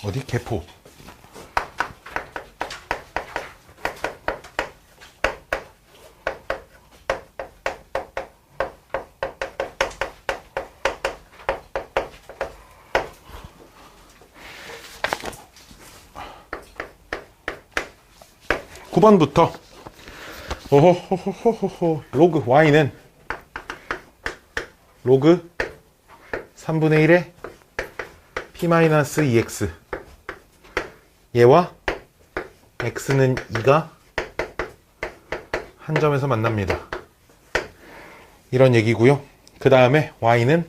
어디? 개포. (9번부터) 오호호호호호. 로그 y는 로그 3분의 1의 p-2x, 얘와 x는 2가 한 점에서 만납니다. 이런 얘기고요. 그 다음에 y는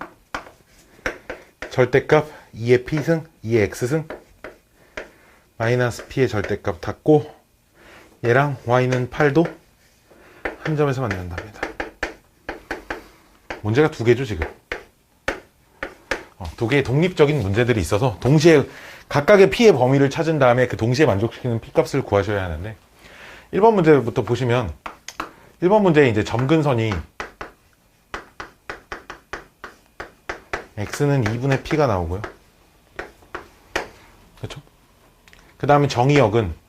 절대값 2의 p승 2의 x승 마이너스 p의 절대값 닫고, 얘랑 y는 8도 한 점에서 만난답니다. 문제가 두 개죠 지금. 두 개의 독립적인 문제들이 있어서 동시에 각각의 p의 범위를 찾은 다음에 그 동시에 만족시키는 p 값을 구하셔야 하는데, 1번 문제부터 보시면 1번 문제에 이제 점근선이 x는 2분의 p가 나오고요. 그렇죠? 그 다음에 정의역은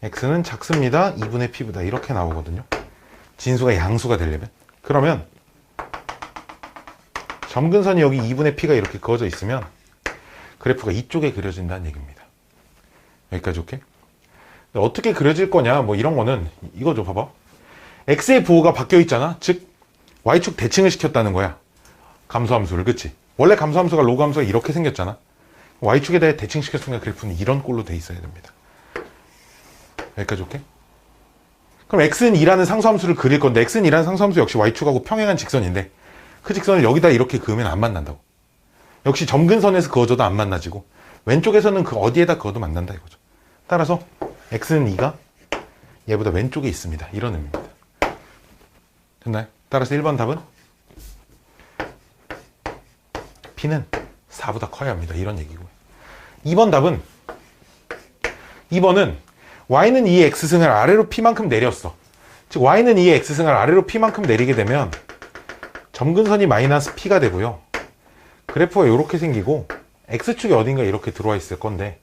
x는 작습니다. 2분의 p보다 이렇게 나오거든요. 진수가 양수가 되려면. 그러면 점근선이 여기 2분의 p가 이렇게 그어져 있으면 그래프가 이쪽에 그려진다는 얘기입니다. 여기까지 오케이? 어떻게 그려질 거냐 뭐 이런 거는 이거죠. 봐봐. x의 부호가 바뀌어 있잖아. 즉 y축 대칭을 시켰다는 거야. 감소함수를. 그치? 원래 감소함수가 로그 함수가 이렇게 생겼잖아. y축에 대해 대칭시켰으니까 그래프는 이런 꼴로 돼 있어야 됩니다. 여기까지 오케이? 그럼 x는 2라는 상수함수를 그릴 건데, x는 2라는 상수함수 역시 y축하고 평행한 직선인데 그 직선을 여기다 이렇게 그으면 안 만난다고. 역시 점근선에서 그어줘도 안 만나지고 왼쪽에서는 그 어디에다 그어도 만난다 이거죠. 따라서 x는 2가 얘보다 왼쪽에 있습니다. 이런 의미입니다. 됐나요? 따라서 1번 답은 p는 4보다 커야 합니다. 이런 얘기고요. 2번 답은 2번은 y는 2의 x승을 아래로 p만큼 내렸어. 즉 y는 2의 x승을 아래로 p만큼 내리게 되면 점근선이 마이너스 p가 되고요. 그래프가 이렇게 생기고 x축이 어딘가 이렇게 들어와 있을 건데,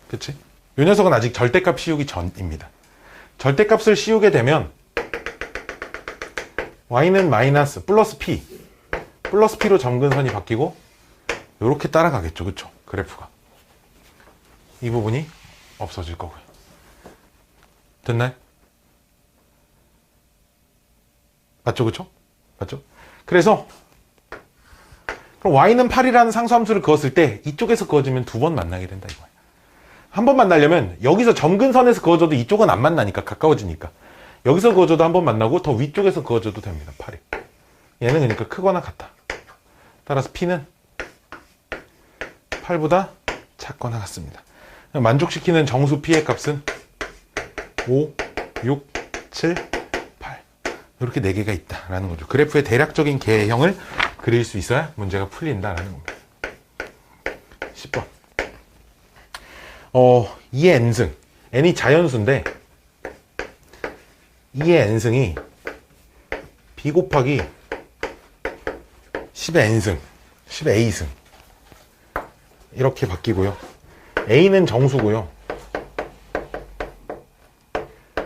그치? 이 녀석은 아직 절대값 씌우기 전입니다. 절대값을 씌우게 되면 y는 마이너스 플러스 p로 점근선이 바뀌고 이렇게 따라가겠죠. 그쵸? 그래프가 이 부분이 없어질 거고요. 됐나요? 맞죠? 그쵸? 맞죠? 그래서 그럼 y는 8이라는 상수함수를 그었을 때 이쪽에서 그어지면 두 번 만나게 된다 이거예요. 한 번 만나려면 여기서 점근선에서 그어줘도 이쪽은 안 만나니까 가까워지니까 여기서 그어줘도 한 번 만나고 더 위쪽에서 그어줘도 됩니다. 8이. 얘는 그러니까 크거나 같다. 따라서 p는 8보다 작거나 같습니다. 만족시키는 정수 p의 값은 5, 6, 7, 8 이렇게 4개가 있다라는 거죠. 그래프의 대략적인 개형을 그릴 수 있어야 문제가 풀린다라는 겁니다. 10번 2의 n승, n이 자연수인데 2의 n승이 b 곱하기 10의 n승, 10의 a승 이렇게 바뀌고요. a는 정수고요.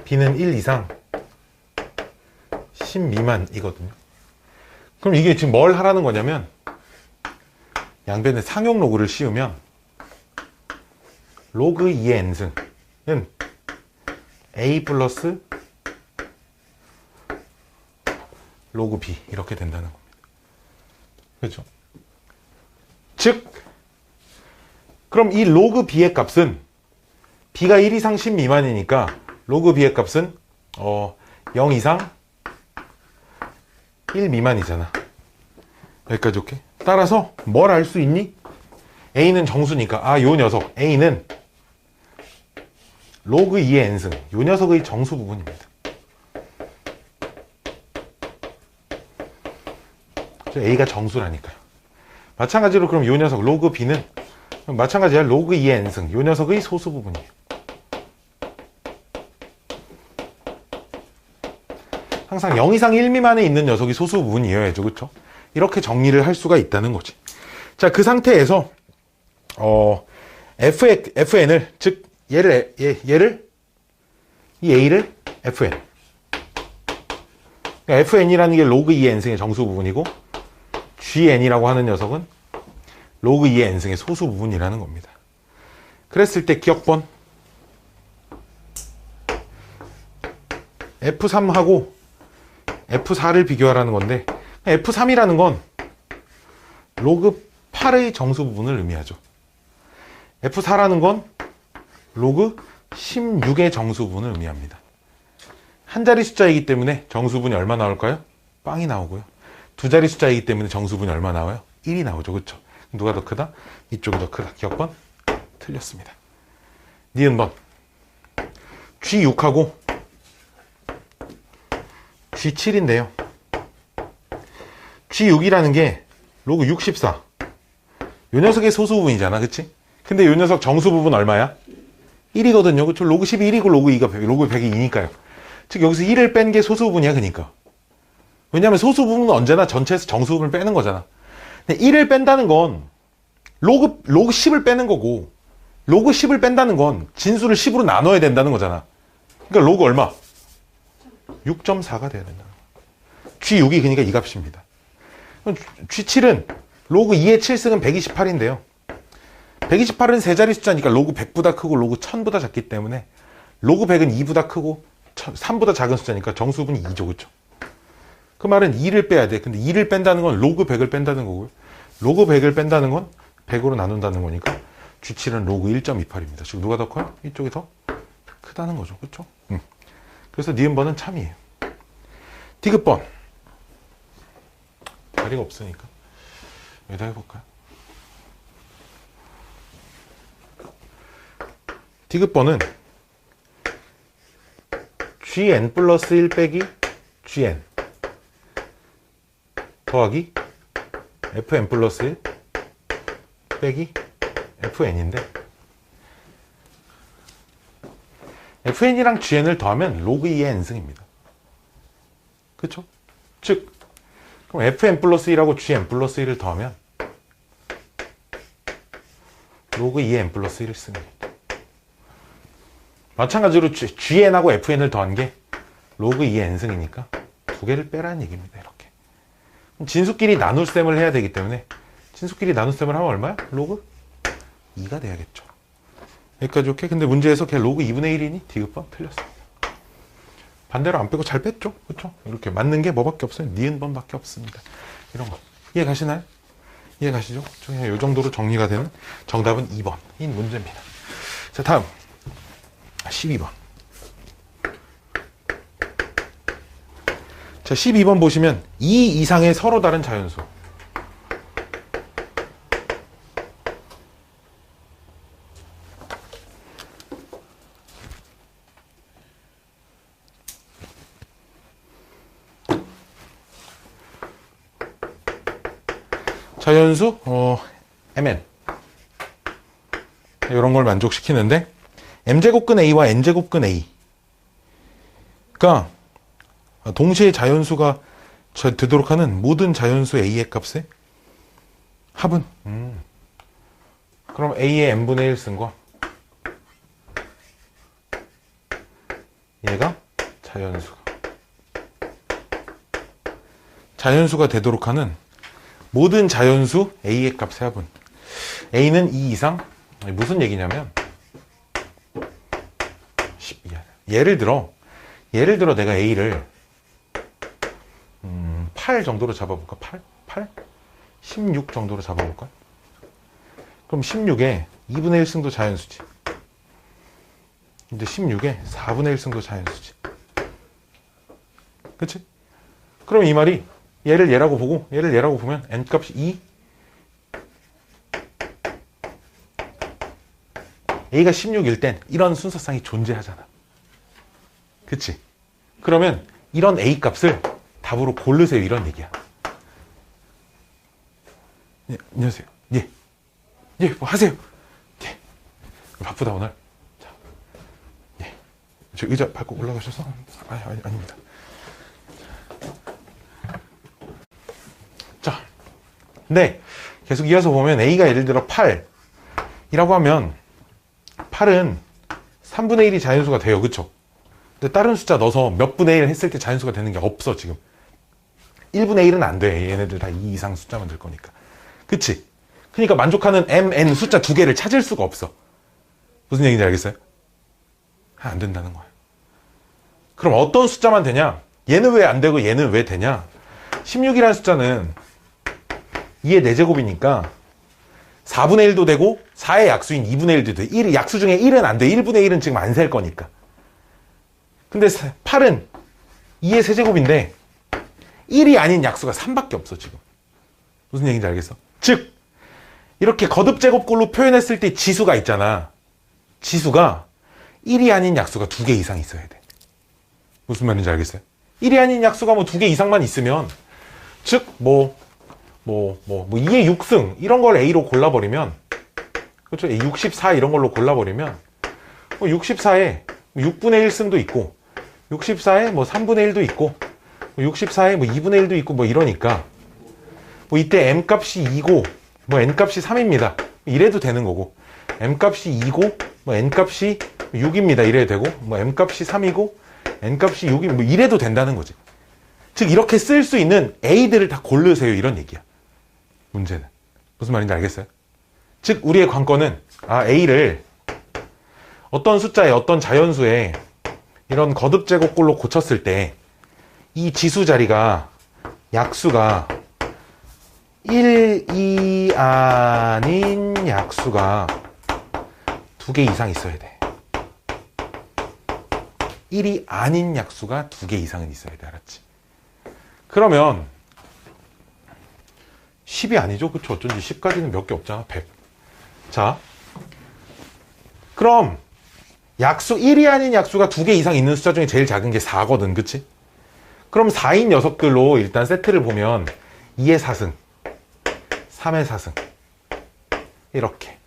b는 1 이상 10 미만이거든요. 그럼 이게 지금 뭘 하라는 거냐면 양변에 상용 로그를 씌우면 로그 2의 n승은 a 플러스 로그 b 이렇게 된다는 겁니다. 그렇죠? 즉 그럼 이 로그 b의 값은 b가 1 이상 10 미만이니까 로그 b의 값은 0 이상 1 미만이잖아. 여기까지 오케이? 따라서 뭘 알 수 있니? a는 정수니까 요 녀석 a는 로그 2의 n승, 요 녀석의 정수 부분입니다. a가 정수라니까요. 마찬가지로 그럼 요 녀석 로그 b는 마찬가지야. 로그 2의 n승, 요 녀석의 소수 부분이에요. 항상 0 이상 1 미만에 있는 녀석이 소수 부분이어야죠. 그쵸? 이렇게 정리를 할 수가 있다는 거지. 자, 그 상태에서 fn을, 즉 얘를 이 a를 fn, 그러니까 fn이라는 게 로그 2의 n승의 정수 부분이고 gn이라고 하는 녀석은 로그 2의 n승의 소수 부분이라는 겁니다. 그랬을 때 기억번 F3하고 F4를 비교하라는 건데, F3이라는 건 로그 8의 정수 부분을 의미하죠. F4라는 건 로그 16의 정수 부분을 의미합니다. 한 자리 숫자이기 때문에 정수분이 얼마 나올까요? 빵이 나오고요. 두 자리 숫자이기 때문에 정수분이 얼마 나와요? 1이 나오죠. 그렇죠? 누가 더 크다? 이쪽이 더 크다. 기억번? 틀렸습니다. 니은번 G6하고 G7인데요. G6이라는 게 로그 64. 요 녀석의 소수 부분이잖아. 그치? 근데 요 녀석 정수 부분 얼마야? 1이거든요. 그쵸? 로그 10이 1이고 로그 2가 100, 로그 100이 2니까요. 즉 여기서 1을 뺀 게 소수 부분이야. 그니까. 왜냐면 소수 부분은 언제나 전체에서 정수 부분을 빼는 거잖아. 근데 1을 뺀다는 건 로그 10을 빼는 거고, 로그 10을 뺀다는 건 진수를 10으로 나눠야 된다는 거잖아. 그러니까 로그 얼마? 6.4가 돼야 된다. G6이 그러니까 이 값입니다. G7은 로그 2의 7승은 128인데요. 128은 세 자리 숫자니까 로그 100보다 크고 로그 1000보다 작기 때문에 로그 100은 2보다 크고 3보다 작은 숫자니까 정수분이 2죠. 그렇죠? 그 말은 2를 빼야 돼. 근데 2를 뺀다는 건 로그 100을 뺀다는 거고요. 로그 100을 뺀다는 건 100으로 나눈다는 거니까 G7은 로그 1.28입니다. 즉 누가 더 커요? 이쪽이 더 크다는 거죠. 그렇죠? 그래서 니은번은 참이에요. 디귿번 자리가 없으니까 여기다 해볼까요? 디귿번은 gn 플러스 1 빼기 gn 더하기 fn 플러스 1 빼기 fn인데, fn이랑 gn을 더하면 로그 2의 n승입니다. 그쵸? 즉 그럼 fn 플러스 1하고 gn 플러스 1을 더하면 로그 2의 n 플러스 1을 씁니다. 마찬가지로 gn하고 fn을 더한 게 로그 2의 n승이니까 두 개를 빼라는 얘기입니다. 이렇게. 진수끼리 나눗셈을 해야 되기 때문에 진수끼리 나눗셈을 하면 얼마야? 로그 2가 돼야겠죠. 여기까지 오케이? 근데 문제에서 걔 로그 2분의 1이니? 디귿번 틀렸습니다. 반대로 안 빼고 잘 뺐죠? 그쵸? 이렇게 맞는 게 뭐밖에 없어요? 니은번밖에 없습니다. 이런 거. 이해 가시나요? 이해 가시죠? 이 정도로 정리가 되는 정답은 2번인 문제입니다. 자, 다음 12번. 자, 12번 보시면 2 이상의 서로 다른 자연수. 자연수 mn 이런 걸 만족시키는데 m제곱근 a와 n제곱근 a 가 동시에 자연수가 되도록 하는 모든 자연수 a의 값의 합은 그럼 a의 n분의 1승과 얘가 자연수가 되도록 하는 모든 자연수 a의 값의 합은, a는 2 이상, 무슨 얘기냐면 예를 들어 내가 a를 8 정도로 잡아볼까? 8? 16 정도로 잡아볼까? 그럼 16에 2분의 1승도 자연수지. 근데 16에 4분의 1승도 자연수지. 그치? 그럼 이 말이 얘를 얘라고 보면 n값이 2, a가 16일 땐 이런 순서상이 존재하잖아. 그치? 그러면 이런 a 값을 답으로 고르세요. 이런 얘기야. 네, 안녕하세요. 예, 뭐 하세요. 예, 바쁘다 오늘. 자, 예, 저 의자 밟고 올라가셔서 아닙니다. 자, 근데 계속 이어서 보면 A가 예를 들어 8이라고 하면 8은 3분의 1이 자연수가 돼요. 그쵸? 근데 다른 숫자 넣어서 몇 분의 1 했을 때 자연수가 되는 게 없어 지금. 1분의 1은 안 돼. 얘네들 다 2 이상 숫자만 될 거니까. 그치? 그러니까 만족하는 m, n 숫자 두 개를 찾을 수가 없어. 무슨 얘기인지 알겠어요? 안 된다는 거야. 그럼 어떤 숫자만 되냐? 얘는 왜 안 되고 얘는 왜 되냐? 16이라는 숫자는 2의 4제곱이니까 4분의 1도 되고 4의 약수인 2분의 1도 돼. 1, 약수 중에 1은 안 돼. 1분의 1은 지금 안 셀 거니까. 근데 8은 2의 세제곱인데 1이 아닌 약수가 3밖에 없어 지금. 무슨 얘기인지 알겠어? 즉 이렇게 거듭 제곱꼴로 표현했을 때 지수가 있잖아. 지수가 1이 아닌 약수가 2개 이상 있어야 돼. 무슨 말인지 알겠어요? 1이 아닌 약수가 뭐 2개 이상만 있으면 즉 2의 6승 이런 걸 A로 골라버리면 그렇죠? 64 이런 걸로 골라버리면 64에 6분의 1승도 있고 64에 3분의 1도 있고 64에 2분의 1도 있고 이러니까 이때 M값이 2고 N값이 3입니다. 이래도 되는 거고 M값이 2고 N값이 6입니다. 이래도 되고 M값이 3이고 N값이 6이 이래도 된다는 거지. 즉 이렇게 쓸 수 있는 A들을 다 고르세요. 이런 얘기야. 문제는. 무슨 말인지 알겠어요? 즉 우리의 관건은 A를 어떤 숫자에 어떤 자연수에 이런 거듭 제곱꼴로 고쳤을 때 이 지수 자리가 약수가 1, 2 아닌 약수가 2개 이상 있어야 돼. 1이 아닌 약수가 2개 이상은 있어야 돼. 알았지? 그러면 10이 아니죠? 그쵸? 어쩐지 10까지는 몇 개 없잖아. 100. 자, 그럼 약수 1이 아닌 약수가 2개 이상 있는 숫자 중에 제일 작은 게 4거든. 그치? 그럼 4인 녀석들로 일단 세트를 보면 2의 4승, 3의 4승 이렇게.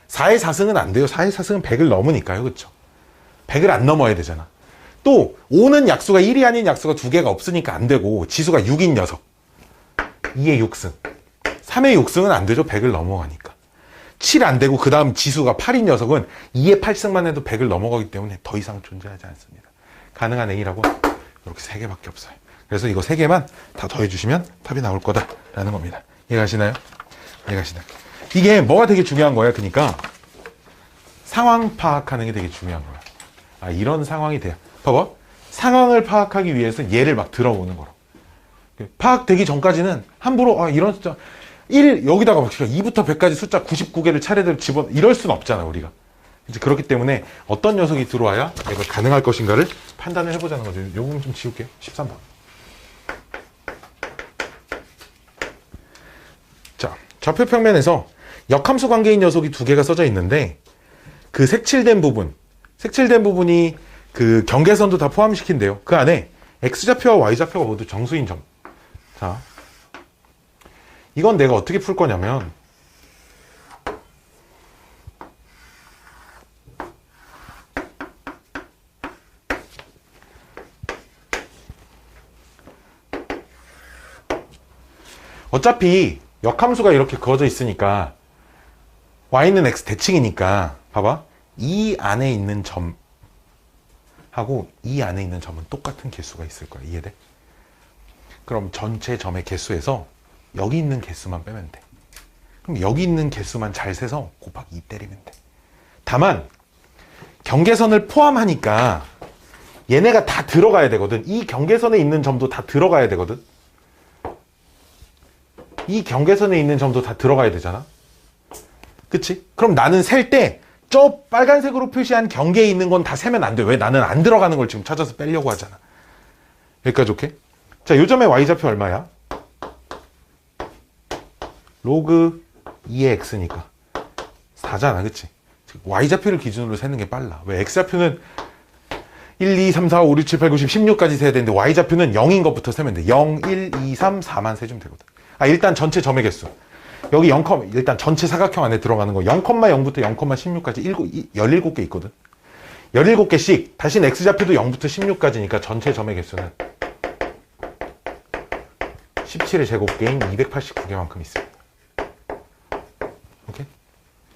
4의 4승은 안 돼요. 4의 4승은 100을 넘으니까요. 그쵸? 100을 안 넘어야 되잖아. 또 5는 약수가 1이 아닌 약수가 2개가 없으니까 안 되고 지수가 6인 녀석 2의 6승 3의 6승은 안 되죠. 100을 넘어가니까. 7 안 되고 그 다음 지수가 8인 녀석은 2의 8승만 해도 100을 넘어가기 때문에 더 이상 존재하지 않습니다. 가능한 A라고 이렇게 3개밖에 없어요. 그래서 이거 3개만 다 더해주시면 답이 나올 거다라는 겁니다. 이해가시나요? 이해가시나요? 이게 뭐가 되게 중요한 거야. 그러니까 상황 파악하는 게 되게 중요한 거야. 이런 상황이 돼요. 봐봐. 상황을 파악하기 위해서 얘를 막 들어보는 거로. 파악되기 전까지는 함부로 이런 숫자 1 여기다가 막 2부터 100까지 숫자 99개를 차례대로 집어 이럴 수는 없잖아 우리가. 이제 그렇기 때문에 어떤 녀석이 들어와야 이걸 가능할 것인가를 판단을 해보자는 거죠. 요 부분 좀 지울게요. 13번. 자, 좌표 평면에서 역함수 관계인 녀석이 2개가 써져 있는데 그 색칠된 부분이 그 경계선도 다 포함시킨대요. 그 안에 X좌표와 Y좌표가 모두 정수인 점. 자, 이건 내가 어떻게 풀 거냐면 어차피 역함수가 이렇게 그어져 있으니까 y는 x 대칭이니까 봐봐. 이 안에 있는 점하고 이 안에 있는 점은 똑같은 개수가 있을 거야. 이해돼? 그럼 전체 점의 개수에서 여기 있는 개수만 빼면 돼. 그럼 여기 있는 개수만 잘 세서 곱하기 2 때리면 돼. 다만 경계선을 포함하니까 얘네가 다 들어가야 되거든. 이 경계선에 있는 점도 다 들어가야 되거든. 이 경계선에 있는 점도 다 들어가야 되잖아. 그치? 그럼 나는 셀 때 저 빨간색으로 표시한 경계에 있는 건 다 세면 안 돼. 왜? 나는 안 들어가는 걸 지금 찾아서 빼려고 하잖아. 여기까지 오케이? 자, 요점의 y좌표 얼마야? 로그 2의 x니까 4잖아. 그치? y좌표를 기준으로 세는 게 빨라. 왜? x좌표는 1, 2, 3, 4, 5, 6, 7, 8, 9, 10, 16까지 세야 되는데 y좌표는 0인 것부터 세면 돼. 0, 1, 2, 3, 4만 세주면 되거든. 일단 전체 점의 개수. 여기 0, 일단 전체 사각형 안에 들어가는 거 0,0부터 0,16까지 17개 있거든. 17개씩, 다시는 x좌표도 0부터 16까지니까 전체 점의 개수는 17의 제곱개인 289개만큼 있습니다.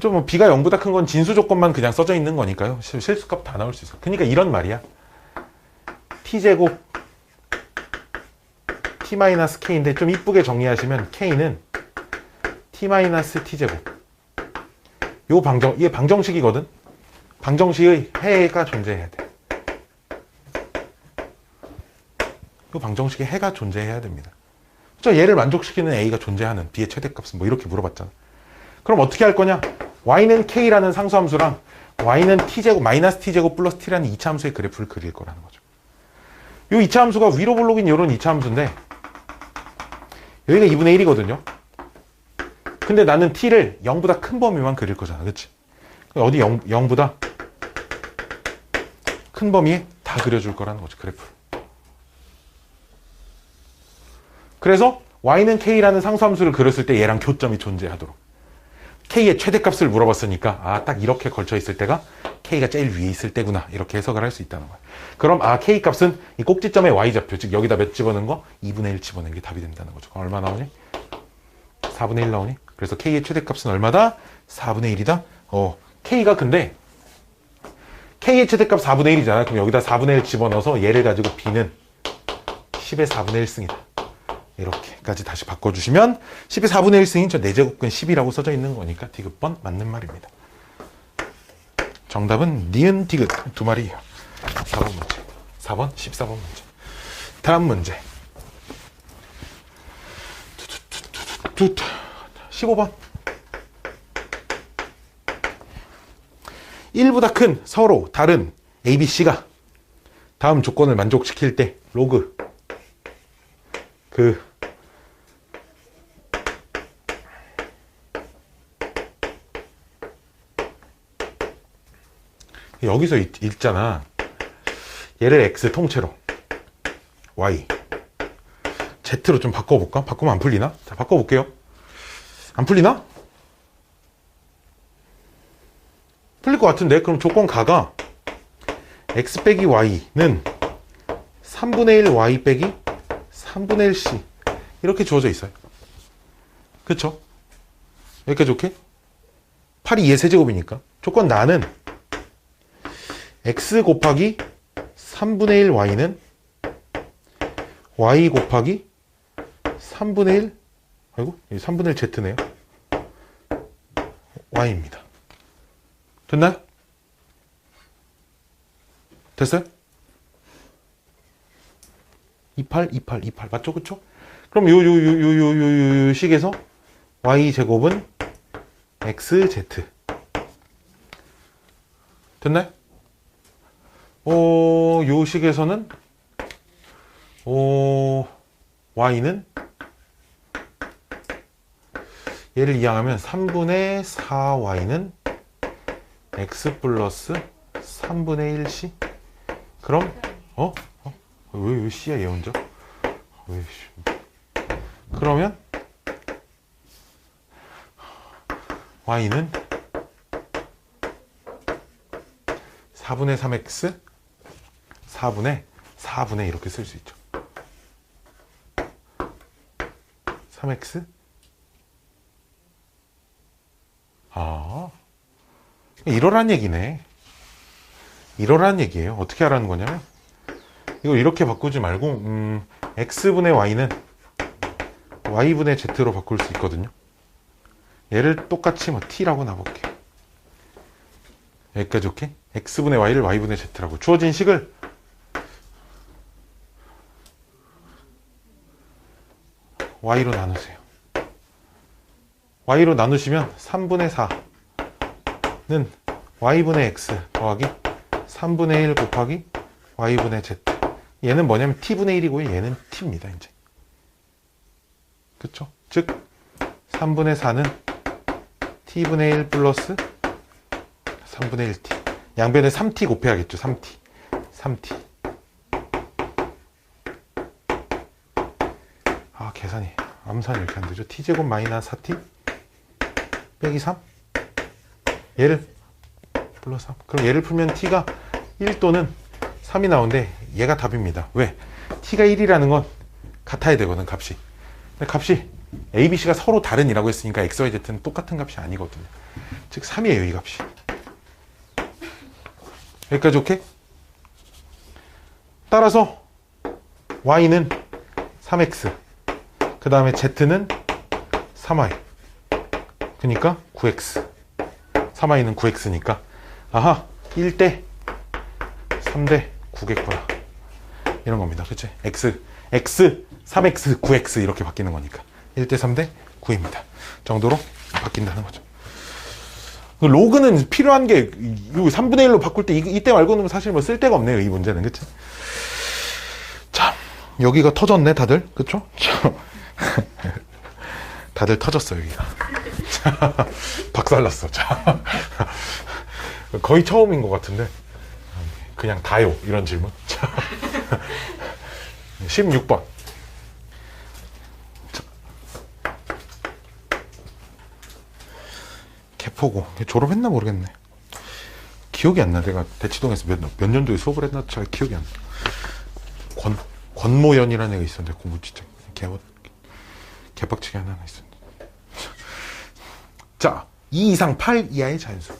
좀 뭐 b가 0보다 큰 건 진수 조건만 그냥 써져 있는 거니까요. 실수값 다 나올 수 있어. 그러니까 이런 말이야. t제곱 t-k인데 좀 이쁘게 정리하시면 k는 t-t제곱. 이게 방정식이거든. 방정식의 해가 존재해야 돼. 이 방정식에 해가 존재해야 됩니다. 그렇죠? 얘를 만족시키는 a가 존재하는 b의 최대값은 뭐 이렇게 물어봤잖아. 그럼 어떻게 할 거냐? y는 k라는 상수함수랑 y는 t제곱 마이너스 t제곱 플러스 t라는 이차함수의 그래프를 그릴 거라는 거죠. 이 이차함수가 위로 볼록인 이런 이차함수인데 여기가 2분의 1이거든요. 근데 나는 t를 0보다 큰 범위만 그릴 거잖아. 그치? 어디 0보다 큰 범위에 다 그려줄 거라는 거죠. 그래프. 그래서 y는 k라는 상수함수를 그렸을 때 얘랑 교점이 존재하도록. k의 최대값을 물어봤으니까 딱 이렇게 걸쳐 있을 때가 k가 제일 위에 있을 때구나. 이렇게 해석을 할 수 있다는 거야. 그럼 k 값은 이 꼭지점의 y좌표, 즉 여기다 몇 집어넣은 거? 2분의 1 집어넣은 게 답이 된다는 거죠. 그럼 얼마 나오니? 4분의 1 나오니? 그래서 k의 최대값은 얼마다? 4분의 1이다? k가 근데 k의 최대값 4분의 1이잖아. 그럼 여기다 4분의 1 집어넣어서 얘를 가지고 b는 10의 4분의 1승이다. 이렇게까지 다시 바꿔주시면 10의 4분의 1승인 저 4제곱근 10이라고 써져 있는 거니까 디귿번 맞는 말입니다. 정답은 니은 디귿 두 마리예요. 4번 문제. 4번 14번 문제. 다음 문제 15번 1보다 큰 서로 다른 A, B, C가 다음 조건을 만족시킬 때 로그 여기서 읽잖아. 얘를 X 통째로 Y Z로 좀 바꿔볼까? 바꾸면 안 풀리나? 자, 바꿔볼게요. 안 풀리나? 풀릴 것 같은데? 그럼 조건 가가 X 빼기 Y는 3분의 1 Y 빼기 3분의 1 C 이렇게 주어져 있어요. 그쵸? 여기까지 오케이? 8이 2의 세제곱이니까 조건 나는 X 곱하기 3분의 1 Y는 Y 곱하기 3분의 1 아이고 3분의 1 Z네요. Y입니다. 됐나요? 됐어요? 28 맞죠? 그쵸? 그럼 요 식에서 Y제곱은 XZ 됐나요? 요 식에서는 Y는 얘를 이항하면 3분의 4Y는 X 플러스 3분의 1C 그럼 왜 C야 얘 혼자? 그러면 Y는 4분의 3X 4분의 이렇게 쓸 수 있죠. 3X 이러란 얘기네. 이러란 얘기예요. 어떻게 하라는 거냐면 이걸 이렇게 바꾸지 말고 X분의 Y는 Y분의 Z로 바꿀 수 있거든요. 얘를 똑같이 뭐 T라고 놔볼게요. 여기까지 오케이? X분의 Y를 Y분의 Z라고 주어진 식을 Y로 나누세요. Y로 나누시면 3분의 4는 Y분의 X 더하기 3분의 1 곱하기 Y분의 Z 얘는 뭐냐면 T분의 1이고 얘는 T입니다. 이제 그쵸? 즉 3분의 4는 T분의 1 플러스 3분의 1T 양변에 3T 곱해야겠죠. 3T 계산이 암산이 이렇게 안 되죠. T제곱 마이너스 4T 빼기 3 얘를 플러스 3 그럼 얘를 풀면 T가 1 또는 3이 나오는데 얘가 답입니다. 왜? T가 1이라는 건 같아야 되거든 값이. 근데 값이 A, B, C가 서로 다른 이라고 했으니까 X, Y, Z는 똑같은 값이 아니거든요. 즉 3이에요, 이 값이. 여기까지 오케이? 따라서 Y는 3X, 그 다음에 Z는 3Y, 그러니까 9X. 3Y는 9X니까 아하, 1대 3대 9겠구나, 이런 겁니다. 그치? X 3X 9X 이렇게 바뀌는 거니까 1대 3대 9입니다 정도로 바뀐다는 거죠. 로그는 필요한 게 3분의 1로 바꿀 때 이때 말고는 사실 뭐 쓸데가 없네요, 이 문제는. 그치? 자, 여기가 터졌네 다들. 그쵸? 다들 터졌어 여기가. 박살났어. 자, 거의 처음인 것 같은데 그냥 다요, 이런 질문. 16번. 개포고. 졸업했나 모르겠네. 기억이 안 나. 내가 대치동에서 몇 년도에 수업을 했나 잘 기억이 안 나. 권모연이라는 애가 있었는데 공부 진짜 개빡치게 하나 있었는데. 자, 2 이상 8 이하의 자연수.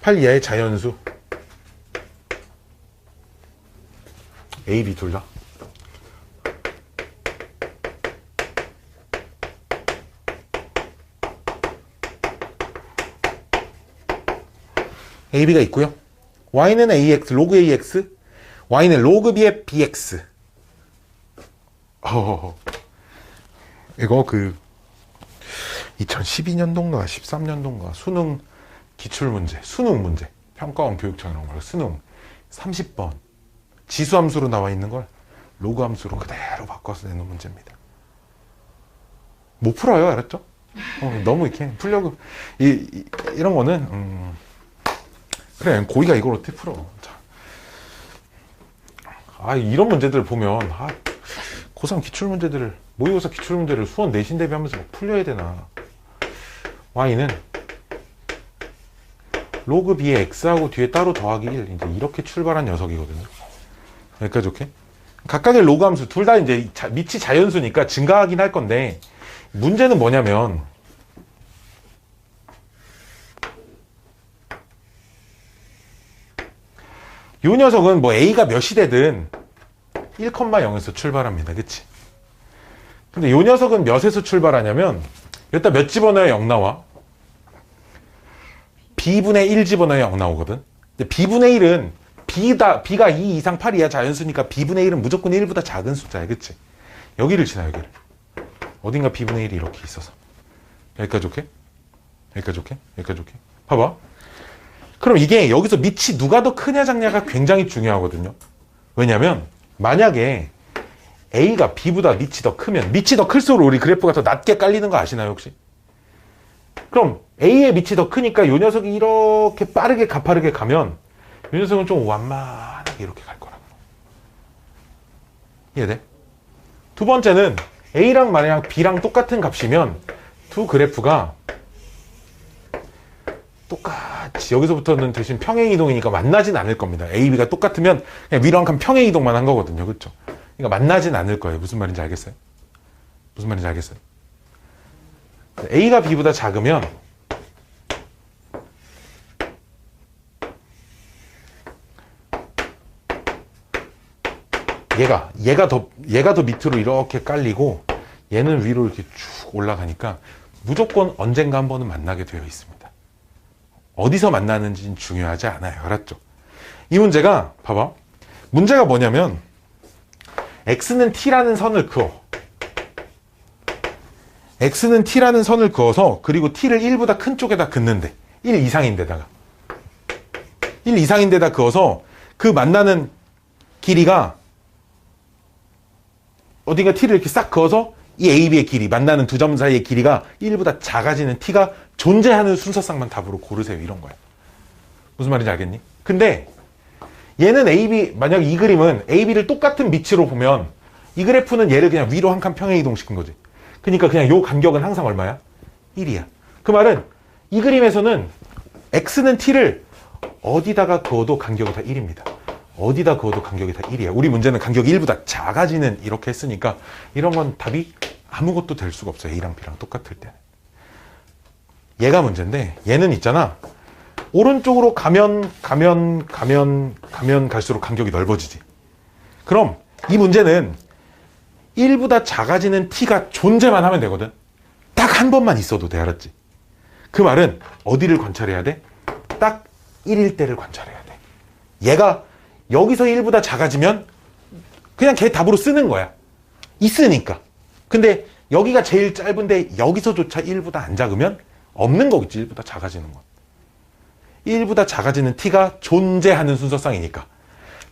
(8) 이하의 자연수 A, B 둘 다. A, B가 있고요. Y는 AX, 로그 AX, Y는 로그 B의 BX. 이거 2012년도인가 13년도인가 수능 기출문제, 수능 문제, 평가원 교육청이라고 말해요. 수능 30번 지수함수로 나와 있는 걸 로그 함수로 그대로 바꿔서 내는 문제입니다. 못 풀어요, 알았죠? 너무 이렇게 풀려고 이런 거는 그래, 고의가 이걸 어떻게 풀어. 자, 이런 문제들 보면 고3 기출문제들을, 모의고사 기출문제를 수원 내신 대비하면서 막 풀려야 되나. Y는 로그 B의 X하고 뒤에 따로 더하기 1, 이제 이렇게 출발한 녀석이거든요. 여기까지 오케이? 각각의 로그 함수 둘 다 이제 밑이 자연수니까 증가하긴 할 건데, 문제는 뭐냐면 이 녀석은 뭐 A가 몇이 되든 1,0에서 출발합니다. 그치? 근데 이 녀석은 몇에서 출발하냐면, 여기다 몇 집어넣어야 0 나와? B분의 1 집어넣어야 0 나오거든? 근데 B분의 1은 B가 2 이상 8 이하 자연수니까 B분의 1은 무조건 1보다 작은 숫자야. 그치? 여기를 지나, 여기를. 어딘가 B분의 1이 이렇게 있어서. 여기까지 오케이? 여기까지 오케이? 여기까지 오케이? 봐봐. 그럼 이게 여기서 밑이 누가 더 크냐 작냐가 굉장히 중요하거든요. 왜냐면 만약에 A가 B보다 밑이 더 크면, 밑이 더 클수록 우리 그래프가 더 낮게 깔리는 거 아시나요 혹시? 그럼 A의 밑이 더 크니까 이 녀석이 이렇게 빠르게 가파르게 가면 이 녀석은 좀 완만하게 이렇게 갈 거라고. 이해돼? 두 번째는 A랑 만약 B랑 똑같은 값이면 두 그래프가 똑같이 여기서부터는 대신 평행이동이니까 만나진 않을 겁니다. A, B가 똑같으면 그냥 위로 한 칸 평행이동만 한 거거든요. 그렇죠? 그러니까 만나진 않을 거예요. 무슨 말인지 알겠어요? 무슨 말인지 알겠어요? A가 B보다 작으면 얘가 더 밑으로 이렇게 깔리고 얘는 위로 이렇게 쭉 올라가니까 무조건 언젠가 한 번은 만나게 되어 있습니다. 어디서 만나는지는 중요하지 않아요. 알았죠? 이 문제가 봐봐. 문제가 뭐냐면 X는 T라는 선을 그어. X는 T라는 선을 그어서 그리고 T를 1보다 큰 쪽에다 긋는데 1 이상인 데다가 1 이상인 데다 그어서 그 만나는 길이가 어딘가 T를 이렇게 싹 그어서 이 A, B의 길이, 만나는 두 점 사이의 길이가 1보다 작아지는 T가 존재하는 순서쌍만 답으로 고르세요. 이런 거야. 무슨 말인지 알겠니? 근데 얘는 A, B, 만약 이 그림은 A, B를 똑같은 밑으로 보면 이 그래프는 얘를 그냥 위로 한 칸 평행 이동시킨 거지. 그러니까 그냥 요 간격은 항상 얼마야? 1이야. 그 말은 이 그림에서는 X는 T를 어디다가 그어도 간격이 다 1입니다. 어디다 그어도 간격이 다 1이야. 우리 문제는 간격이 1보다 작아지는 이렇게 했으니까 이런 건 답이 아무것도 될 수가 없어요. A랑 B랑 똑같을 때는. 얘가 문제인데 얘는 있잖아. 오른쪽으로 가면 갈수록 간격이 넓어지지. 그럼 이 문제는 1보다 작아지는 t가 존재만 하면 되거든. 딱 한 번만 있어도 돼. 알았지? 그 말은 어디를 관찰해야 돼? 딱 1일 때를 관찰해야 돼. 얘가 여기서 1보다 작아지면 그냥 걔 답으로 쓰는 거야. 있으니까. 근데 여기가 제일 짧은데 여기서조차 1보다 안 작으면 없는 거겠지. 1보다 작아지는 건. 1보다 작아지는 t가 존재하는 순서쌍이니까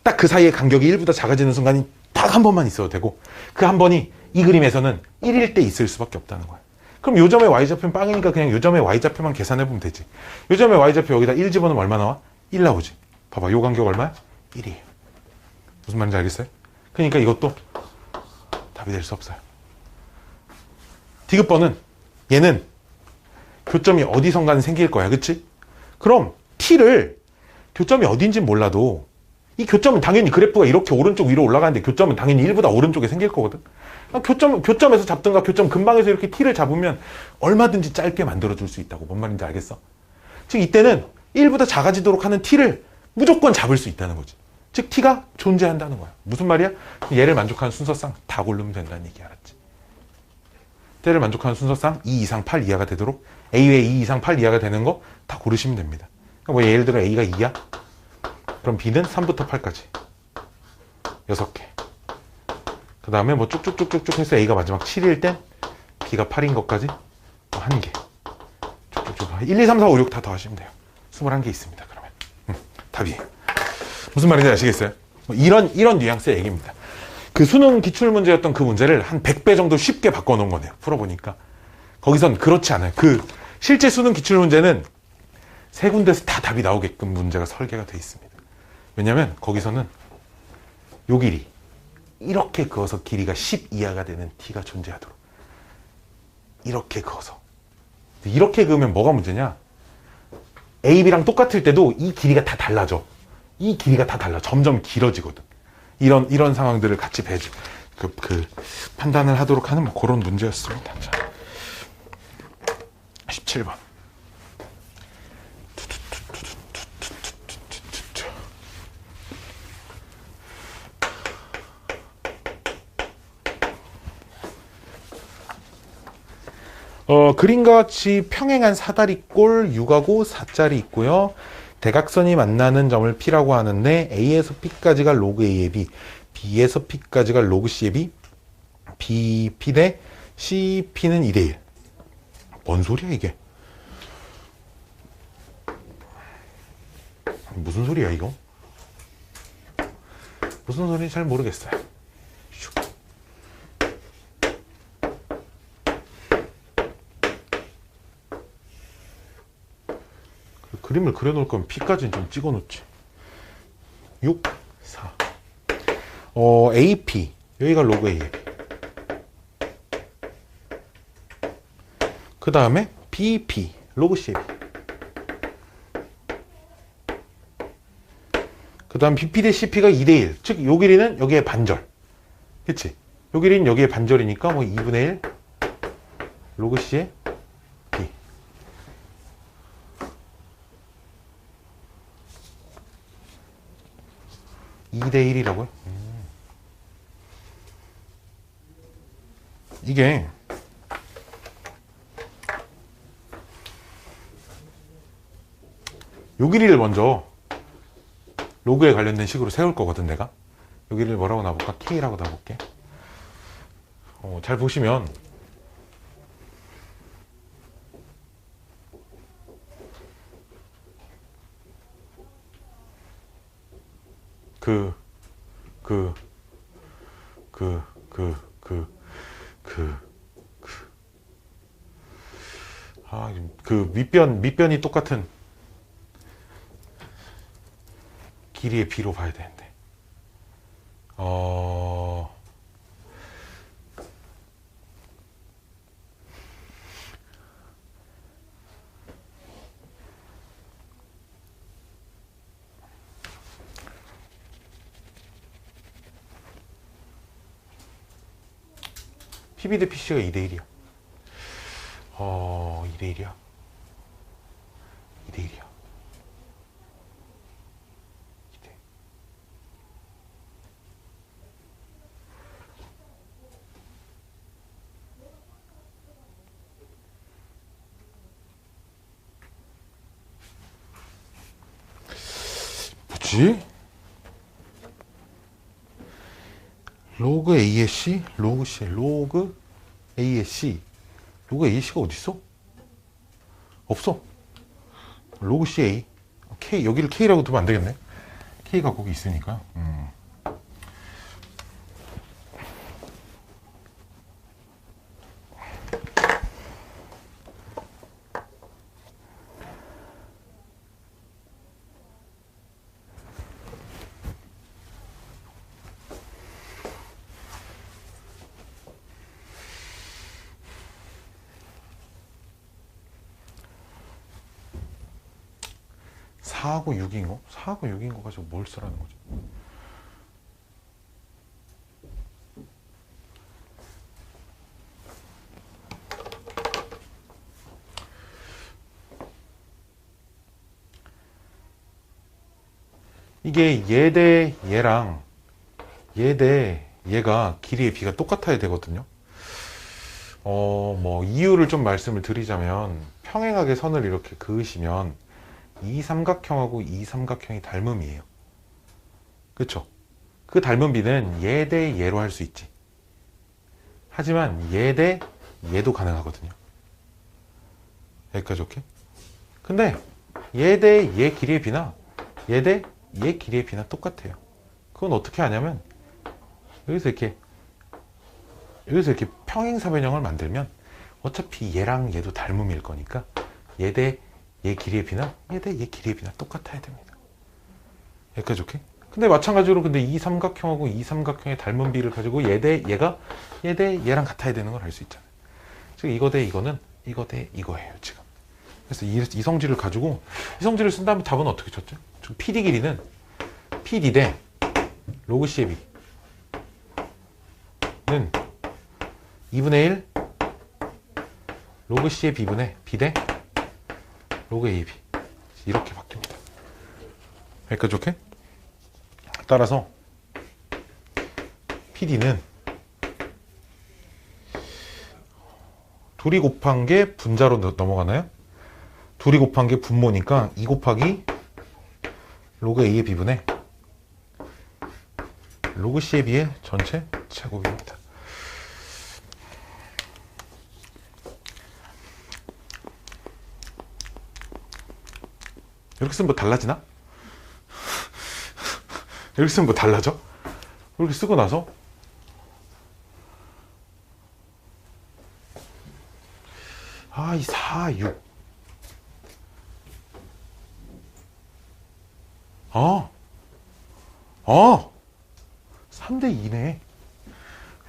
딱 그 사이에 간격이 1보다 작아지는 순간이 딱 한 번만 있어도 되고 그 한 번이 이 그림에서는 1일 때 있을 수밖에 없다는 거야. 그럼 요점의 y좌표는 빵이니까 그냥 요점의 y좌표만 계산해보면 되지. 요점의 y좌표 여기다 1 집어넣으면 얼마 나와? 1 나오지. 봐봐, 요 간격 얼마야? 1이에요. 무슨 말인지 알겠어요? 그러니까 이것도 답이 될 수 없어요. 디귿번은 얘는 교점이 어디선가는 생길 거야. 그치? 그럼 t를 교점이 어딘지 몰라도 이 교점은 당연히 그래프가 이렇게 오른쪽 위로 올라가는데 교점은 당연히 1보다 오른쪽에 생길 거거든. 교점에서 잡든가 교점 근방에서 이렇게 t를 잡으면 얼마든지 짧게 만들어줄 수 있다고. 뭔 말인지 알겠어? 즉 이때는 1보다 작아지도록 하는 t를 무조건 잡을 수 있다는 거지. 즉 t가 존재한다는 거야. 무슨 말이야? 얘를 만족하는 순서쌍 다 고르면 된다는 얘기. 알았지? 때를 만족하는 순서쌍 2 이상 8 이하가 되도록 A 외에 2 이상 8 이하가 되는 거 다 고르시면 됩니다. 그러니까 뭐 예를 들어 A가 2야? 그럼 B는 3부터 8까지 6개. 그 다음에 뭐 쭉쭉쭉쭉 해서 A가 마지막 7일 땐 B가 8인 것까지 또 1개. 쭉쭉쭉 1, 2, 3, 4, 5, 6 다 더하시면 돼요. 21개 있습니다. 그러면 답이 무슨 말인지 아시겠어요? 뭐 이런 뉘앙스의 얘기입니다. 그 수능 기출문제였던 그 문제를 한 100배 정도 쉽게 바꿔놓은 거네요. 풀어보니까 거기선 그렇지 않아요. 그 실제 수능 기출문제는 세 군데서 다 답이 나오게끔 문제가 설계가 돼 있습니다. 왜냐면 거기서는 요 길이 이렇게 그어서 길이가 10 이하가 되는 t가 존재하도록 이렇게 그어서 이렇게 그으면 뭐가 문제냐? A, B랑 똑같을 때도 이 길이가 다 달라져. 이 길이가 다 달라. 점점 길어지거든. 이런 상황들을 같이 판단을 하도록 하는 뭐 그런 문제였습니다. 자, 17번. 그림과 같이 평행한 사다리꼴 육하고 4짜리 있고요. 대각선이 만나는 점을 P라고 하는데 A에서 P까지가 로그 A의 B, B에서 P까지가 로그 C의 B, BP 대 CP는 2대 1. 뭔 소리야 이게? 무슨 소리야 이거? 무슨 소리인지 잘 모르겠어요. 그림을 그려놓을 거면 P까지는 좀 찍어놓지. 6, 4. AP. 여기가 로그 A. 그 다음에 BP. 로그 C. 그 다음 BP 대 CP가 2대1. 즉, 요 길이는 여기에 반절. 그치? 요 길이는 여기에 반절이니까 뭐 2분의 1. 로그 C에 2대 1이라고요? 이게 요 길이를 먼저 로그에 관련된 식으로 세울 거거든. 내가 요 길이를 뭐라고 놔볼까? K라고 놔볼게. 잘 보시면 밑변이 똑같은 길이의 B로 봐야 되는데. PB 대 PC가 2대1이야. 2대1이야. 2대1이야. 뭐지? 로그 A의 C? 로그 C, 로그 A의 C. 로그 A의 C가 어딨어? 없어. 로그 CA. K, 여기를 K라고 두면 안 되겠네. K가 거기 있으니까. 4하고 6인 거? 4하고 6인 거 가지고 뭘 쓰라는 거지? 이게 얘 대 얘랑 얘 대 얘가 길이의 비가 똑같아야 되거든요. 뭐 이유를 좀 말씀을 드리자면 평행하게 선을 이렇게 그으시면 이 삼각형하고 이 삼각형이 닮음이에요. 그쵸? 그 닮은 비는 얘 대 얘로 할 수 있지. 하지만 얘 대 얘도 가능하거든요. 여기까지 오케이? 근데 얘 대 얘 길이의 비나 얘 대 얘 길이의 비나 똑같아요. 그건 어떻게 하냐면 여기서 이렇게 평행사변형을 만들면 어차피 얘랑 얘도 닮음일 거니까 얘 대 얘 길이의 비나 얘 대 얘 길이의 비나 똑같아야 됩니다. 여기까지 오케이? 근데 마찬가지로 근데 이 삼각형하고 이 삼각형의 닮은 비를 가지고 얘 대 얘가 얘 대 얘랑 같아야 되는 걸 알 수 있잖아요. 즉 이거 대 이거는 이거 대 이거예요 지금. 그래서 이 성질을 가지고 이 성질을 쓴 다음에 답은 어떻게 쳤죠? 지금 PD 길이는 PD 대 로그 C의 B는 2분의 1 로그 C의 B분의 B 대 로그 A의 B 이렇게 바뀝니다. 여기까지 오케이? 따라서 PD는 둘이 곱한 게 분자로 넘어가나요? 둘이 곱한 게 분모니까 2 곱하기 로그 A의 B분의 로그 C의 B의 전체 제곱입니다. 이렇게 쓰면 뭐 달라지나? 이렇게 쓰면 뭐 달라져? 이렇게 쓰고 나서 이 4, 6 3대 2네.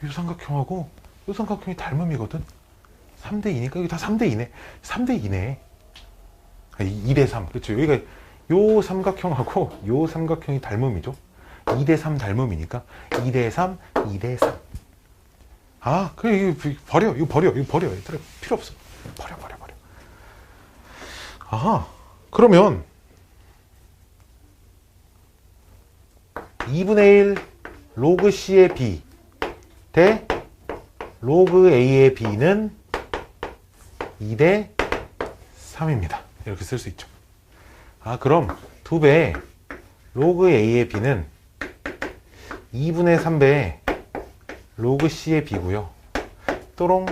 이 삼각형하고 이 삼각형이 닮음이거든. 3대 2니까 여기 다 3대 2네. 3대 2네. 2대 3. 그렇죠. 여기가 요 삼각형하고 요 삼각형이 닮음이죠. 2대 3 닮음이니까 2대 3, 2대 3. 그래 이거 버려. 이거 버려. 얘들아 필요 없어. 버려. 그러면 2분의 1 로그 C의 B 대 로그 A의 B는 2대 3입니다. 이렇게 쓸 수 있죠. 그럼 2배 로그 A의 B는 2분의 3배 로그 C의 B고요. 또롱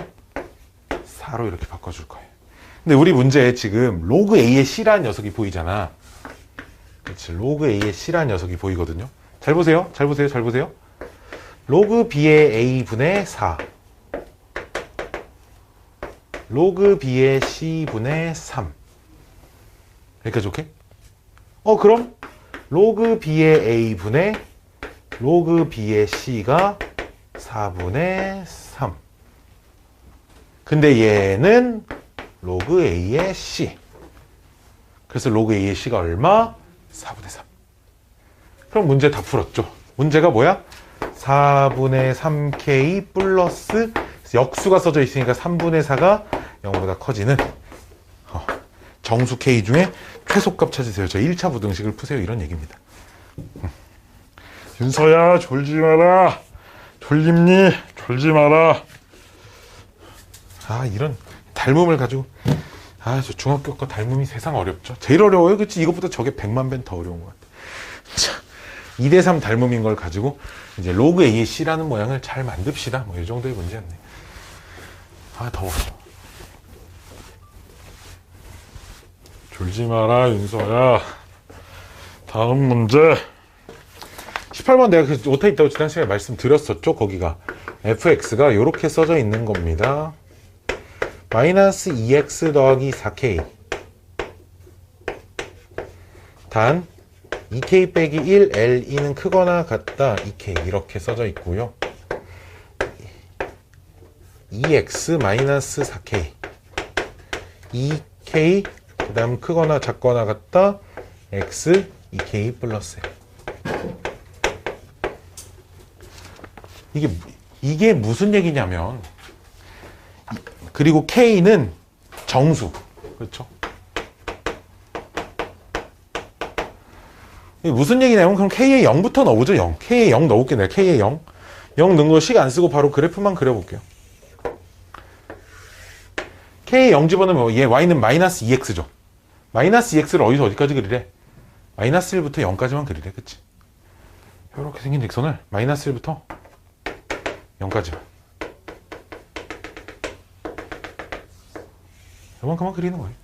4로 이렇게 바꿔줄 거예요. 근데 우리 문제에 지금 로그 A의 C라는 녀석이 보이잖아. 그렇지. 로그 A의 C라는 녀석이 보이거든요. 잘 보세요. 로그 B의 A분의 4 로그 B의 C분의 3 여기까지 오케이? 그럼 로그 B의 A분의 로그 B의 C가 4분의 3 근데 얘는 로그 A의 C 그래서 로그 A의 C가 얼마? 4분의 3 그럼 문제 다 풀었죠. 문제가 뭐야? 4분의 3K 플러스 그래서 역수가 써져 있으니까 3분의 4가 0보다 커지는 정수 K 중에 최소값 찾으세요. 저 1차 부등식을 푸세요. 이런 얘기입니다. 윤서야, 졸지 마라. 졸립니? 졸지 마라. 아, 이런 닮음을 가지고. 아, 저 중학교 거 닮음이 세상 어렵죠. 제일 어려워요. 그치? 이것보다 저게 100만 배는 더 어려운 것 같아. 자, 2대3 닮음인 걸 가지고 이제 로그 A의 C라는 모양을 잘 만듭시다. 뭐 이 정도의 문제였네. 아, 더워. 졸지 마라, 윤서야. 다음 문제. 18번 내가 그 오타 있다고 지난 시간에 말씀드렸었죠. 거기가 fx가 이렇게 써져 있는 겁니다. 마이너스 2x 더하기 4k 단 2k 빼기 1 L2는 크거나 같다 2k 이렇게 써져 있고요. 2x 마이너스 4k 2k 그 다음 크거나 작거나 같다 x 2k 플러스 이게 무슨 얘기냐면, 그리고 K는 정수. 그렇죠? 이게 무슨 얘기냐면, 그럼 K에 0부터 넣어보죠, 0. K에 0 넣을게, 내가 K에 0. 0 넣은 거 식 안 쓰고 바로 그래프만 그려볼게요. K에 0 집어넣으면 얘 Y는 마이너스 2X죠. 마이너스 2X를 어디서 어디까지 그리래? 마이너스 1부터 0까지만 그리래. 그치? 이렇게 생긴 직선을 마이너스 1부터 0까지만. 이만큼만 그리는 거예요.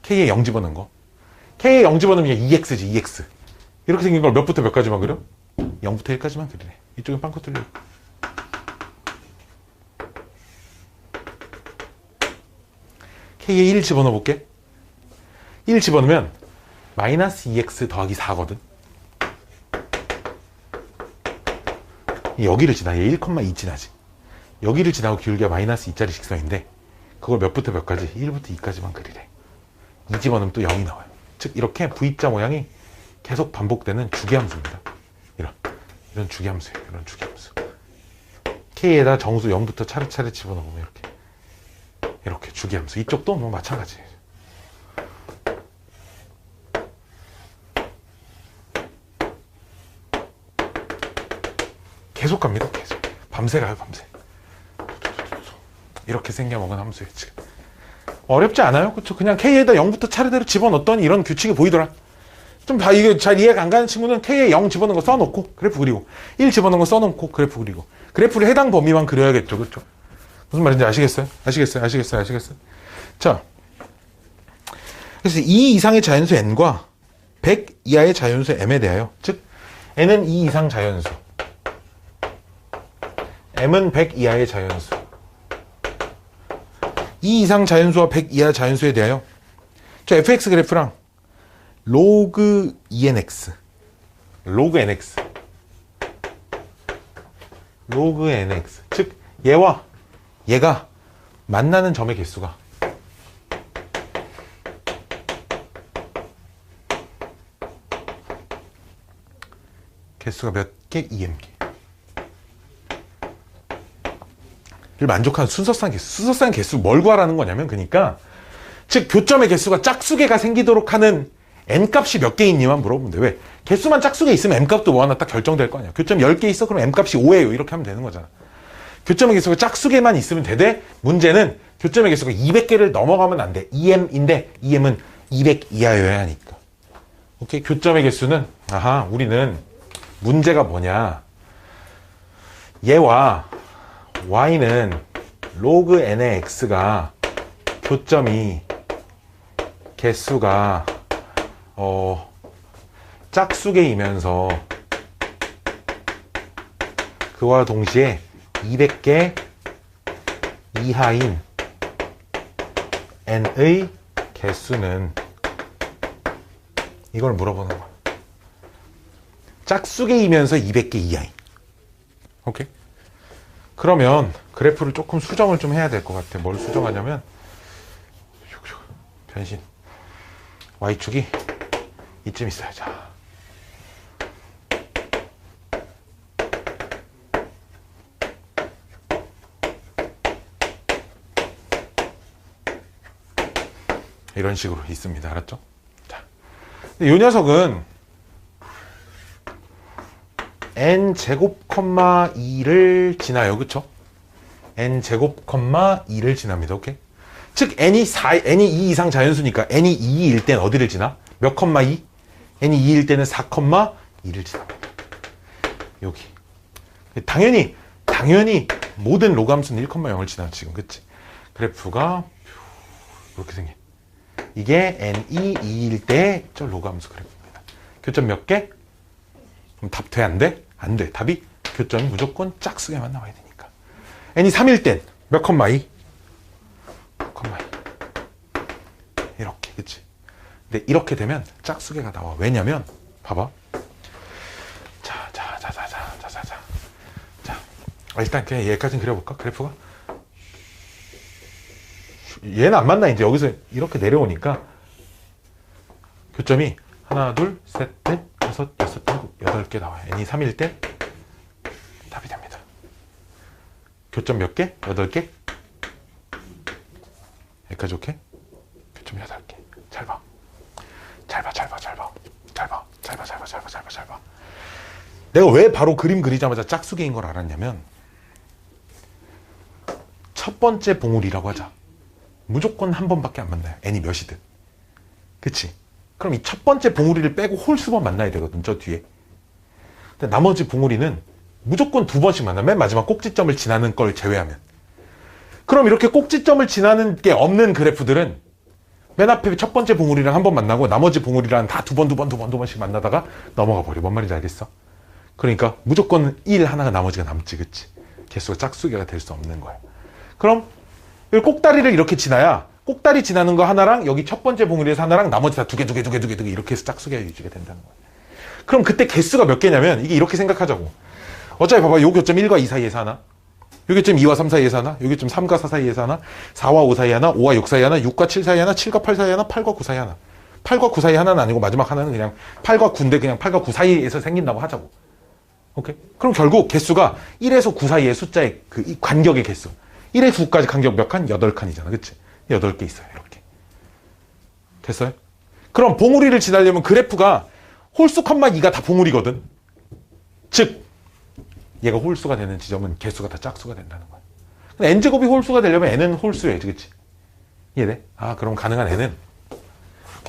K에 0 집어넣은 거. K에 0 집어넣으면 2X지, 2X. 이렇게 생긴 걸 몇부터 몇까지만 그려? 0부터 1까지만 그리래. 이쪽엔 빵꾸 뚫려. K에 1 집어넣어 볼게. 1 집어넣으면 마이너스 2X 더하기 4거든. 여기를 지나, 얘 1,2 지나지. 여기를 지나고 기울기가 마이너스 2짜리 직선인데 그걸 몇부터 몇까지? 1부터 2까지만 그리래. 2 집어넣으면 또 0이 나와요. 즉 이렇게 V자 모양이 계속 반복되는 주기함수입니다. 이런 주기함수예요. 이런 주기함수. K에다 정수 0부터 차례차례 집어넣으면 이렇게 주기함수. 이쪽도 뭐 마찬가지예요. 계속 갑니다. 계속. 밤새 가요. 밤새. 이렇게 생겨먹은 함수예요. 지금. 어렵지 않아요. 그렇죠? 그냥 K에다 0부터 차례대로 집어넣었더니 이런 규칙이 보이더라. 좀 이게 잘 이해가 안 가는 친구는 K에 0 집어넣은 거 써놓고 그래프 그리고 1 집어넣은 거 써놓고 그래프 그리고 그래프를 해당 범위만 그려야겠죠. 그렇죠? 무슨 말인지 아시겠어요? 아시겠어요? 자, 그래서 2 이상의 자연수 n과 100 이하의 자연수 m에 대하여, 즉 n은 2 이상 자연수, m은 100 이하의 자연수, 2 이상 자연수와 100 이하 자연수에 대하여 저 fx 그래프랑 로그 nx, 즉 얘와 얘가 만나는 점의 개수가 몇 개? 2m개 를 만족하는 순서상 개수 뭘 구하라는 거냐면, 그러니까 즉 교점의 개수가 짝수개가 생기도록 하는 n값이 몇 개있니만 물어보면 돼. 왜? 개수만 짝수개 있으면 m값도 뭐 하나 딱 결정될 거 아니야. 교점 10개 있어? 그럼 m값이 5예요. 이렇게 하면 되는 거잖아. 교점의 개수가 짝수개만 있으면 되되, 문제는 교점의 개수가 200개를 넘어가면 안 돼. 2m인데 2m은 200 이하여야 하니까. 오케이? 교점의 개수는, 우리는 문제가 뭐냐, 얘와 y는 로그 n의 x가 교점이 개수가 짝수개이면서 그와 동시에 200개 이하인 n의 개수는, 이걸 물어보는 거야. 짝수개이면서 200개 이하인. 오케이? 그러면 그래프를 조금 수정을 좀 해야 될 것 같아. 뭘 수정하냐면, 변신, y축이 이쯤 있어요. 자, 이런 식으로 있습니다. 알았죠? 자, 이 녀석은 n제곱, 2를 지나요. 그쵸? n제곱, 2를 지납니다. 오케이? 즉, n이 2 이상 자연수니까 n이 2일 땐 어디를 지나? 몇, 2? n이 2일 때는 4, 2를 지납니다. 여기. 당연히 모든 로그함수는 1,0을 지나, 지금. 그치? 그래프가 이렇게 생긴. 이게 n이 2일 때 저 로그함수 그래프입니다. 교점 몇 개? 그럼 답 돼? 안 돼? 안 돼. 답이 교점이 무조건 짝수개만 나와야 되니까. n이 3일 땐 몇, 2? 이렇게, 그치? 근데 이렇게 되면 짝수개가 나와. 왜냐면, 봐봐. 자. 일단 그냥 얘까지는 그려볼까? 그래프가? 얘는 안 맞나? 이제 여기서 이렇게 내려오니까 교점이 하나, 둘, 셋, 넷, 다섯, 여섯, 일곱, 8개 나와요. n이 3일 때 답이 됩니다. 교점 몇 개? 8개? 여기까지 오케이? 교점 8개. 잘 봐. 내가 왜 바로 그림 그리자마자 짝수개인 걸 알았냐면, 첫 번째 봉우리라고 하자. 무조건 한 번밖에 안 만나요. n이 몇이든. 그치? 그럼 이 첫 번째 봉우리를 빼고 홀수번 만나야 되거든, 저 뒤에. 근데 나머지 봉우리는 무조건 2번씩 만나. 맨 마지막 꼭지점을 지나는 걸 제외하면. 그럼 이렇게 꼭지점을 지나는 게 없는 그래프들은 맨 앞에 첫 번째 봉우리랑 한 번 만나고 나머지 봉우리랑 다 2번씩 만나다가 넘어가 버려. 뭔 말인지 알겠어? 그러니까 무조건 1 하나가 나머지가 남지, 그치? 개수가 짝수개가 될 수 없는 거야. 그럼 이 꼭다리를 이렇게 지나야 꼭다리 지나는 거 하나랑 여기 첫 번째 봉우리에서 하나랑 나머지 다 두 개 이렇게 해서 짝수개가 유지가 된다는 거야. 그럼 그때 개수가 몇 개냐면 이게 이렇게 생각하자고. 어차피 봐봐. 요 교점 1과 2 사이에서 하나, 요 교점 2와 3 사이에서 하나, 요 교점 3과 4 사이에서 하나, 4와 5 사이 하나, 5와 6 사이 하나, 6과 7 사이 하나, 7과 8 사이 하나, 8과 9 사이 하나. 8과 9 사이 하나는 아니고 마지막 하나는 그냥 8과 9인데 그냥 8과 9 사이에서 생긴다고 하자고. 오케이? 그럼 결국 개수가 1에서 9 사이의 숫자의 그 간격의 개수. 1에서 9까지 간격 몇 칸? 8칸이잖아. 그치? 8개 있어요. 이렇게. 됐어요? 그럼 봉우리를 지나려면 그래프가 홀수, 2가 다 봉우리거든. 즉, 얘가 홀수가 되는 지점은 개수가 다 짝수가 된다는 거야. 근데 n제곱이 홀수가 되려면 n은 홀수여야지. 그치? 이해돼? 아, 그럼 가능한 n은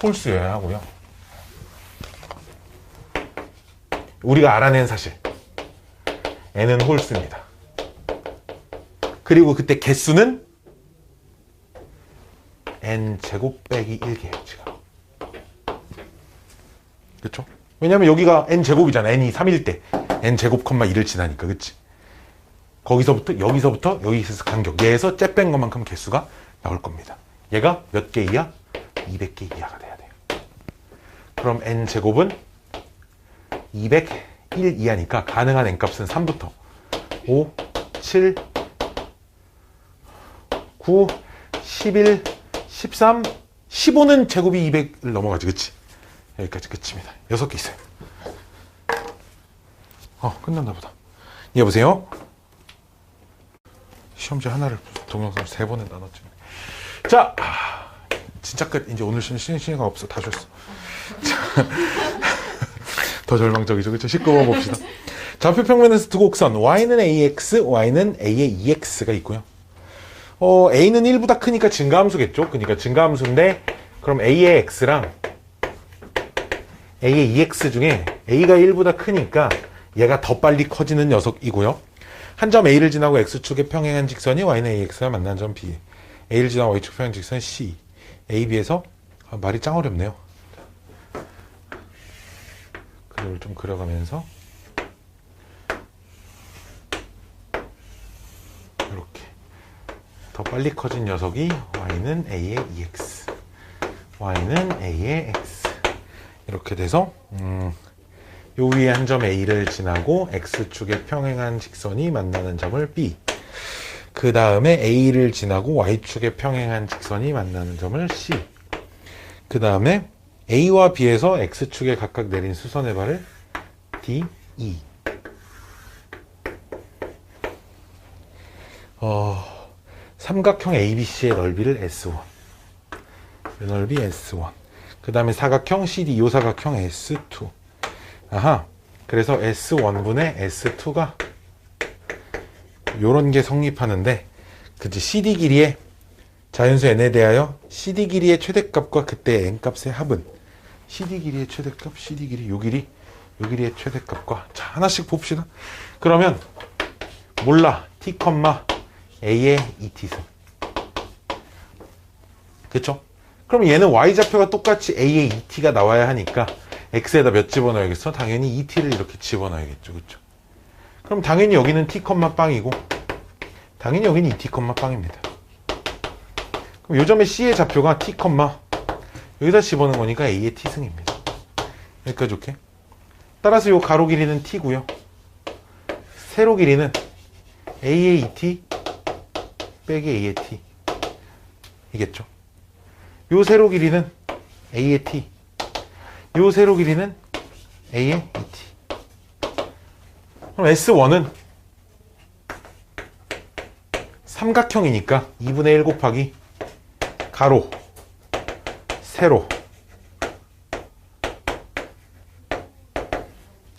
홀수여야 하고요. 우리가 알아낸 사실. n은 홀수입니다. 그리고 그때 개수는 n제곱 빼기 1개예요, 지금. 그쵸? 왜냐면 여기가 n제곱이잖아. n이 3일 때. n제곱, 2를 지나니까. 그치? 거기서부터, 여기서 간격. 얘에서 째 뺀 것만큼 개수가 나올 겁니다. 얘가 몇 개 이하? 200개 이하가 돼야 돼요. 그럼 n제곱은 201 이하니까 가능한 n값은 3부터 5, 7, 9, 11, 13, 15는 제곱이 200을 넘어가지. 그치? 여기까지 끝입니다. 6개 있어요. 끝났나 보다. 여보세요? 시험지 하나를 동영상 3번에 나눴지. 자, 진짜 끝. 이제 오늘 시간이 없어. 다 줬어. 더 절망적이죠. 그쵸? 19번 봅시다. 좌표 평면에서 두 곡선 y는 ax, y는 a의 2x가 있고요. a는 1보다 크니까 증가함수겠죠. 그러니까 증가함수인데 그럼 a의 x랑 a의 2x 중에 a가 1보다 크니까 얘가 더 빨리 커지는 녀석이고요. 한 점 a를 지나고 x축에 평행한 직선이 y는 ax와 만난 점 b. a를 지나고 y축 평행 직선이 c. a, b에서 말이 짱 어렵네요. 그림을 좀 그려가면서 이렇게 더 빨리 커진 녀석이 y는 a의 2x, y는 a의 x 이렇게 돼서 요 위에 한 점 a를 지나고 x축에 평행한 직선이 만나는 점을 b, 그 다음에 a를 지나고 y축에 평행한 직선이 만나는 점을 c, 그 다음에 a와 b에서 x축에 각각 내린 수선의 발을 d, e. 삼각형 ABC의 넓이를 S1. 넓이 S1. 그 다음에 사각형 CD, 요 사각형 S2. 아하. 그래서 S1분의 S2가 요런 게 성립하는데, 그치, CD 길이의 자연수 n에 대하여 CD 길이의 최대값과 그때 n값의 합은, CD 길이의 최대값, CD 길이, 요 길이, 요 길이의 최대값과, 자, 하나씩 봅시다. 그러면 몰라. t, a의 2t승. 그쵸? 그럼 얘는 y좌표가 똑같이 a의 2t가 나와야 하니까 x에다 몇 집어넣어야겠어? 당연히 2t를 이렇게 집어넣어야겠죠. 그쵸? 그럼 당연히 여기는 t, 빵이고 당연히 여기는 2t, 빵입니다. 그럼 요 점의 c의 좌표가 t, 여기다 집어넣은 거니까 a의 t승입니다. 여기까지 오케이? 따라서 요 가로 길이는 t고요. 세로 길이는 a의 2t 빼기 a의 t 이겠죠? 요 세로 길이는 a의 t, 요 세로 길이는 a의 2t. 그럼 S1은 삼각형이니까 2분의 1 곱하기 가로, 세로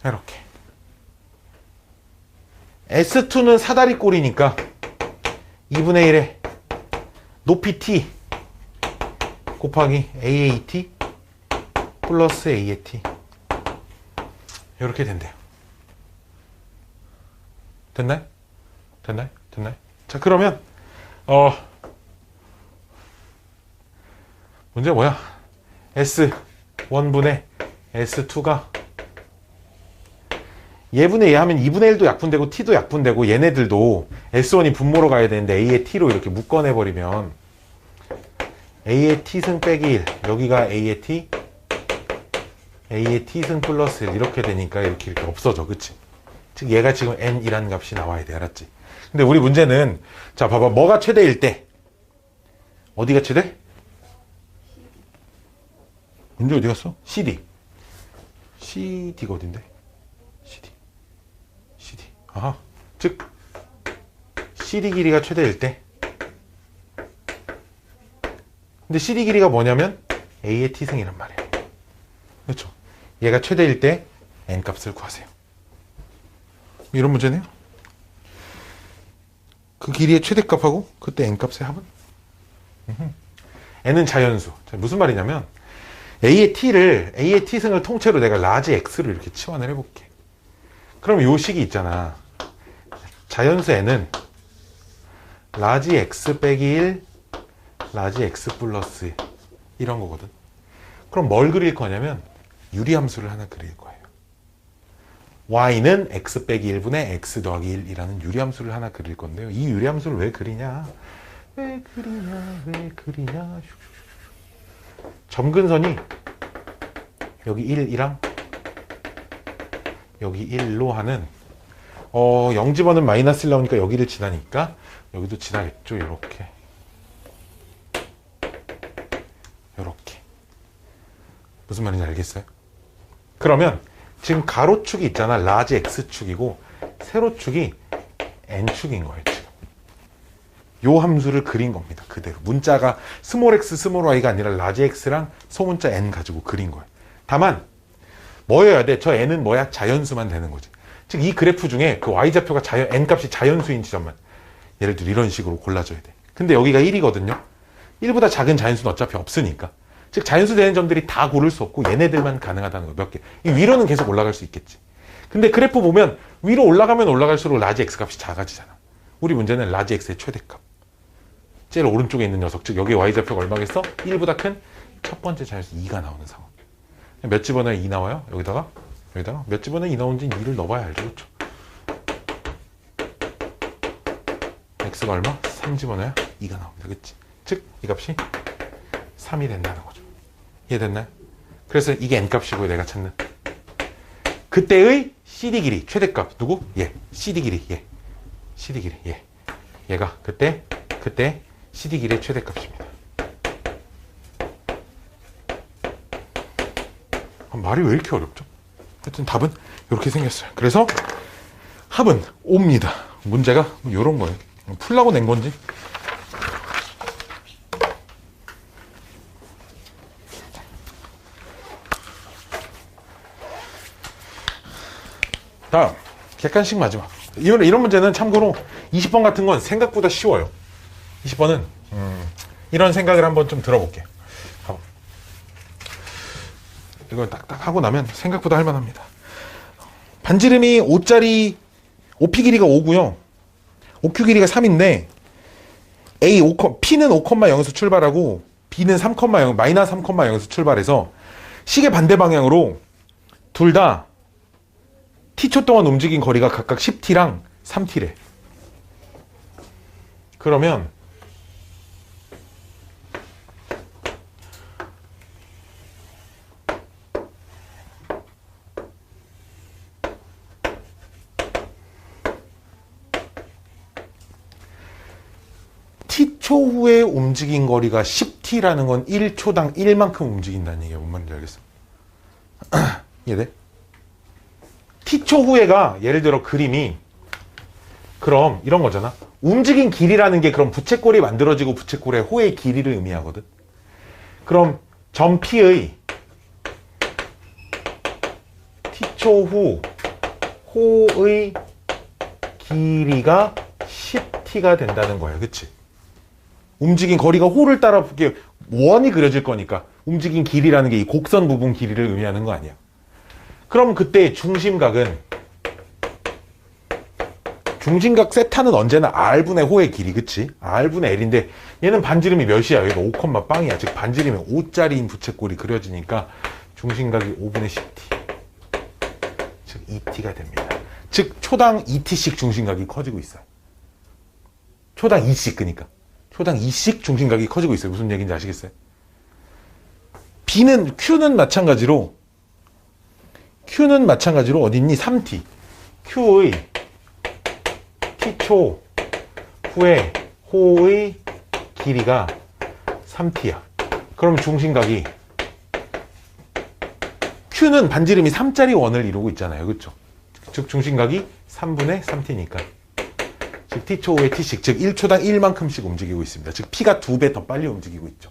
이렇게. S2는 사다리꼴이니까 2분의 1에 높이 t 곱하기 a의 2t 플러스 a의 t 이렇게 된대요. 됐나요? 됐나요? 됐나요? 자, 그러면 문제가 뭐야? S1분의 S2가 얘분의 얘 하면 2분의 1도 약분되고 t도 약분되고 얘네들도 S1이 분모로 가야 되는데 a의 t로 이렇게 묶어내버리면 a의 t승 빼기 1, 여기가 a의 t, a의 t승 플러스 1 이렇게 되니까 이렇게 없어져. 그치? 즉 얘가 지금 n이라는 값이 나와야 돼. 알았지? 근데 우리 문제는, 자 봐봐, 뭐가 최대일 때 어디가 최대? 문제 어디 갔어? CD. CD가 어딘데? CD. 아하. 즉 CD 길이가 최대일 때. 근데 CD 길이가 뭐냐면 a의 t승이란 말이에요. 그렇죠? 얘가 최대일 때 n 값을 구하세요. 이런 문제네요. 그 길이의 최대값하고 그때 n 값의 합은? n은 자연수. 무슨 말이냐면 a의 t승을 통째로 내가 라지 x로 이렇게 치환을 해볼게. 그럼 요 식이 있잖아. 자연수 n은 라지 x 빼기 1, 라지 x 플러스 1 이런 거거든. 그럼 뭘 그릴 거냐면 유리함수를 하나 그릴 거예요. y는 x 빼기 1분의 x 더하기 1이라는 유리함수를 하나 그릴 건데요. 이 유리함수를 왜 그리냐? 왜 그리냐? 점근선이 여기 1이랑 여기 1로 하는 0집어는 마이너스 1 나오니까 여기를 지나니까 여기도 지나겠죠. 요렇게 무슨 말인지 알겠어요? 그러면 지금 가로축이 있잖아. 라지 x축이고 세로축이 n축인 거예요. 지금 요 함수를 그린 겁니다. 그대로 문자가 스몰 x 스몰 y가 아니라 라지 x랑 소문자 n 가지고 그린 거예요. 다만 뭐여야 돼? 저 n은 뭐야? 자연수만 되는 거지. 즉 이 그래프 중에 그 y좌표가 n 값이 자연수인 지점만 예를 들어 이런 식으로 골라줘야 돼. 근데 여기가 1이거든요. 1보다 작은 자연수는 어차피 없으니까. 즉 자연수 되는 점들이 다 고를 수 없고 얘네들만 가능하다는 거. 몇 개. 이 위로는 계속 올라갈 수 있겠지. 근데 그래프 보면 위로 올라가면 올라갈수록 라지 x 값이 작아지잖아. 우리 문제는 라지 x의 최대값. 제일 오른쪽에 있는 녀석. 즉 여기 y좌표가 얼마겠어? 1보다 큰 첫 번째 자연수 2가 나오는 상황. 몇 집어넣어야 2 나와요? 여기다가 몇 집어넣어야 2 나오는지 2를 넣어봐야 알죠. 그렇죠? x가 얼마? 3 집어넣어야 2가 나옵니다. 그치? 즉 이 값이 3이 된다는 거죠. 이해됐나요? 그래서 이게 n값이고요. 내가 찾는 그때의 CD 길이 최대값 누구? 얘. CD 길이 얘. CD 길이 얘. 얘가 그때 CD 길이의 최대값입니다. 말이 왜 이렇게 어렵죠? 하여튼 답은 이렇게 생겼어요. 그래서 합은 5입니다. 문제가 이런 거예요. 풀라고 낸 건지 다음 객관식 마지막. 이런 문제는 참고로 20번 같은 건 생각보다 쉬워요. 20번은 이런 생각을 한번 좀 들어볼게요. 이걸 딱딱 하고 나면 생각보다 할만합니다. 반지름이 5짜리 OP 길이가 5고요. OQ 길이가 3인데 P는 5,0에서 출발하고 B는 3,0, 마이너스 3,0에서 출발해서 시계 반대 방향으로 둘 다 t초 동안 움직인 거리가 각각 10t랑 3t래. 그러면 t초 후에 움직인 거리가 10t라는 건 1초당 1만큼 움직인다는 얘기야. 뭔 말인지 알겠어? 이해돼? t초 후에가 예를 들어 그림이 그럼 이런 거잖아. 움직인 길이라는 게 그럼 부채꼴이 만들어지고 부채꼴의 호의 길이를 의미하거든. 그럼 점 P의 t초 후 호의 길이가 10t가 된다는 거야. 그치? 움직인 거리가 호를 따라 원이 그려질 거니까 움직인 길이라는 게 이 곡선 부분 길이를 의미하는 거 아니야. 그럼 그때 중심각 세타는 언제나 R분의 호의 길이, 그치? R분의 L인데 얘는 반지름이 몇이야? 얘가 5, 빵이야. 즉 반지름이 5짜리인 부채꼴이 그려지니까 중심각이 5분의 10t 즉 2t가 됩니다. 즉 초당 2t씩 중심각이 커지고 있어요. 초당 2씩, 그러니까 초당 2씩 중심각이 커지고 있어요. 무슨 얘기인지 아시겠어요? Q는 마찬가지로 어딨니? 3t. Q의 t초 후에 호의 길이가 3t야. 그럼 중심각이 Q는 반지름이 3짜리 원을 이루고 있잖아요. 그렇죠? 즉 중심각이 3분의 3t니까 즉 t초 후에 t씩, 즉 1초당 1만큼씩 움직이고 있습니다. 즉 P가 2배 더 빨리 움직이고 있죠.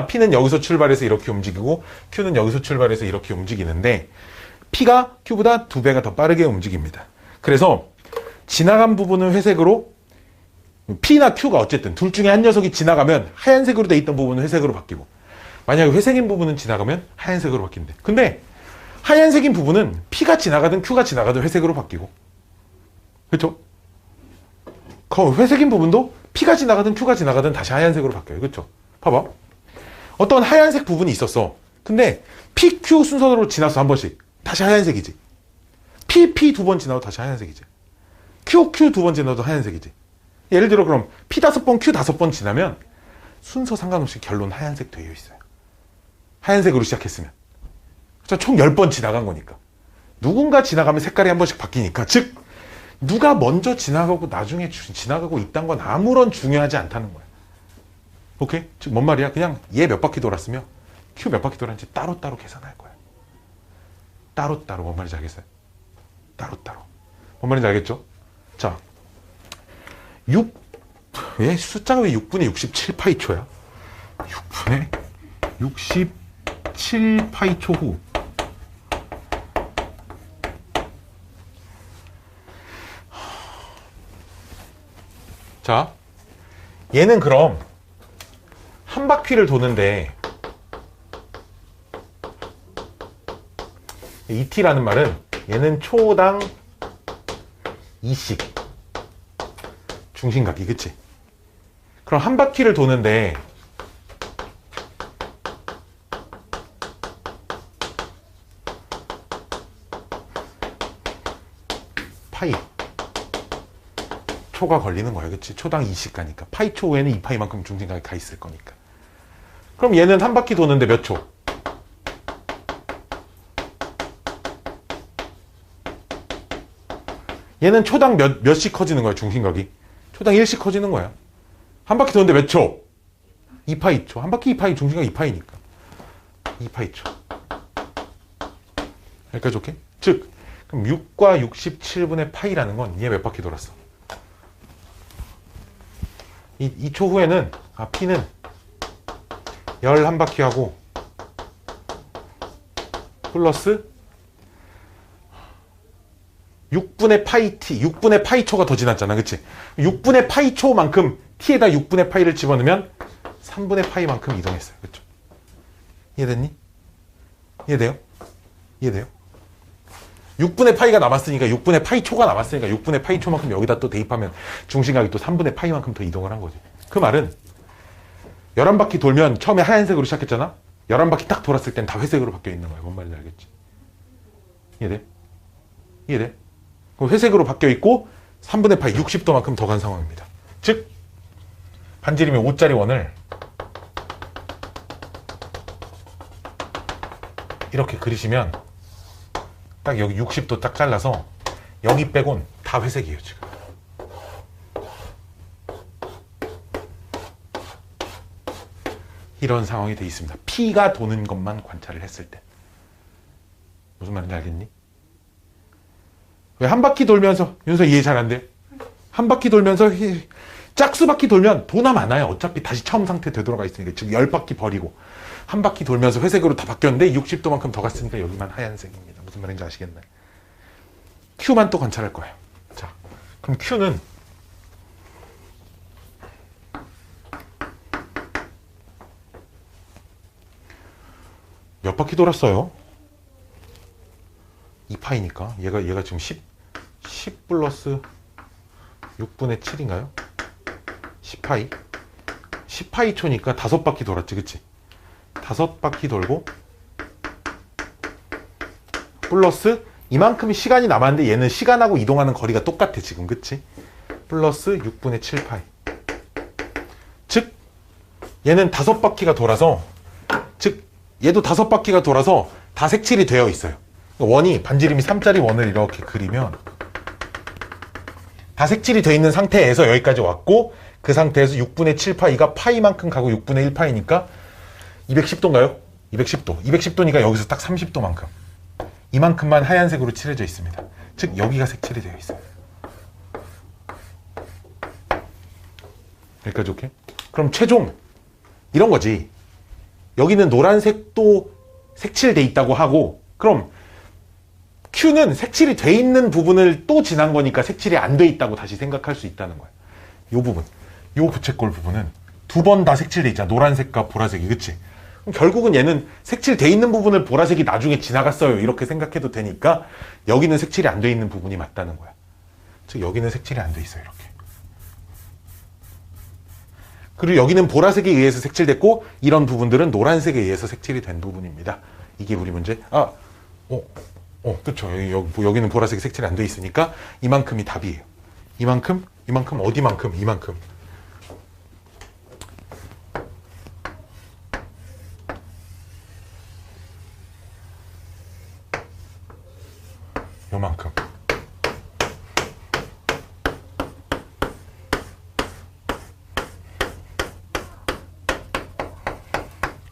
P는 여기서 출발해서 이렇게 움직이고 Q는 여기서 출발해서 이렇게 움직이는데 P가 Q보다 2배가 더 빠르게 움직입니다. 그래서 지나간 부분은 회색으로, P나 Q가 어쨌든 둘 중에 한 녀석이 지나가면 하얀색으로 돼 있던 부분은 회색으로 바뀌고, 만약에 회색인 부분은 지나가면 하얀색으로 바뀐대. 근데 하얀색인 부분은 P가 지나가든 Q가 지나가든 회색으로 바뀌고, 그렇죠? 회색인 부분도 P가 지나가든 Q가 지나가든 다시 하얀색으로 바뀌어요. 그렇죠? 봐봐. 어떤 하얀색 부분이 있었어. 근데 P, Q 순서로 지나서 한 번씩 다시 하얀색이지. P 2번 지나도 다시 하얀색이지. Q 2번 지나도 하얀색이지. 예를 들어 그럼 P 5번, Q 5번 지나면 순서 상관없이 결론 하얀색 되어 있어요. 하얀색으로 시작했으면. 총 10번 지나간 거니까. 누군가 지나가면 색깔이 한 번씩 바뀌니까. 즉 누가 먼저 지나가고 나중에 지나가고 있다는 건 아무런 중요하지 않다는 거야. 오케이? 즉 뭔 말이야? 그냥 얘 몇 바퀴 돌았으며 Q 몇 바퀴 돌았는지 따로따로 계산할 거야. 따로따로. 뭔 말인지 알겠어요? 따로따로. 뭔 말인지 알겠죠? 자, 왜 숫자가 왜 6분의 67파이초야? 6분의 67파이초 후. 자, 얘는 그럼 한 바퀴를 도는데, ET라는 말은 얘는 초당 2씩 중심각이, 그치? 그럼 한 바퀴를 도는데 파이 초가 걸리는 거야, 그치? 초당 2씩 가니까 파이 초 후에는 2파이만큼 중심각이 가 있을 거니까. 그럼 얘는 한 바퀴 도는데 몇 초? 얘는 초당 몇씩 커지는 거야, 중심각이? 초당 1씩 커지는 거야. 한 바퀴 도는데 몇 초? 2파이 초. 한 바퀴 2파이, 중심각 2파이니까 2파이 초. 여기까지 오케이? 즉 그럼 6과 67분의 파이라는 건 얘 몇 바퀴 돌았어? 이 초 후에는 P는 11바퀴 하고 플러스 6분의 파이 t, 6분의 파이 초가 더 지났잖아. 그치? 6분의 파이 초만큼 t에다 6분의 파이를 집어넣으면 3분의 파이만큼 이동했어요. 그쵸? 이해됐니? 이해돼요? 이해돼요? 6분의 파이가 남았으니까 6분의 파이 초가 남았으니까 6분의 파이 초만큼 여기다 또 대입하면 중심각이 또 3분의 파이만큼 더 이동을 한 거지. 그 말은 11바퀴 돌면 처음에 하얀색으로 시작했잖아? 11바퀴 딱 돌았을 땐 다 회색으로 바뀌어 있는 거야. 뭔 말인지 알겠지? 이해돼? 이해돼? 그럼 회색으로 바뀌어 있고 3분의 파이 60도만큼 더 간 상황입니다. 즉 반지름이 5짜리 원을 이렇게 그리시면 딱 여기 60도 딱 잘라서 여기 빼곤 다 회색이에요 지금. 이런 상황이 돼 있습니다. P가 도는 것만 관찰을 했을 때. 무슨 말인지 알겠니? 왜 한 바퀴 돌면서 윤서 이해 잘 안 돼? 한 바퀴 돌면서 짝수 바퀴 돌면 도나 많아요. 어차피 다시 처음 상태 되돌아가 있으니까. 즉 10바퀴 버리고 한 바퀴 돌면서 회색으로 다 바뀌었는데 60도만큼 더 갔으니까 여기만 하얀색입니다. 무슨 말인지 아시겠나요? Q만 또 관찰할 거예요. 자, 그럼 Q는 몇 바퀴 돌았어요? 2파이니까 얘가 지금 10 플러스 6분의 7인가요? 10파이 10파이 초니까 5바퀴 돌았지. 그치? 5바퀴 돌고 플러스 이만큼 시간이 남았는데 얘는 시간하고 이동하는 거리가 똑같아 지금. 그치? 플러스 6분의 7파이. 즉 얘는 5바퀴가 돌아서, 즉 얘도 5바퀴가 돌아서 다 색칠이 되어 있어요. 원이 반지름이 3짜리 원을 이렇게 그리면 다 색칠이 되어 있는 상태에서 여기까지 왔고, 그 상태에서 6분의 7파이가 파이만큼 가고 6분의 1파이니까 210도인가요? 210도. 210도니까 여기서 딱 30도만큼. 이만큼만 하얀색으로 칠해져 있습니다. 즉 여기가 색칠이 되어 있어요. 여기까지 오케이? 그럼 최종 이런 거지. 여기는 노란색도 색칠돼 있다고 하고, 그럼 Q는 색칠이 돼 있는 부분을 또 지난 거니까 색칠이 안 돼 있다고 다시 생각할 수 있다는 거야. 요 부분, 요 부채꼴 부분은 두 번 다 색칠돼 있잖아. 노란색과 보라색이. 그치? 그럼 결국은 얘는 색칠돼 있는 부분을 보라색이 나중에 지나갔어요. 이렇게 생각해도 되니까 여기는 색칠이 안 돼 있는 부분이 맞다는 거야. 즉 여기는 색칠이 안 돼 있어요. 이렇게. 그리고 여기는 보라색에 의해서 색칠됐고, 이런 부분들은 노란색에 의해서 색칠이 된 부분입니다. 이게 우리 문제. 그렇죠. 여기는 보라색이 색칠이 안 돼 있으니까 이만큼이 답이에요. 이만큼, 어디만큼, 이만큼. 요만큼.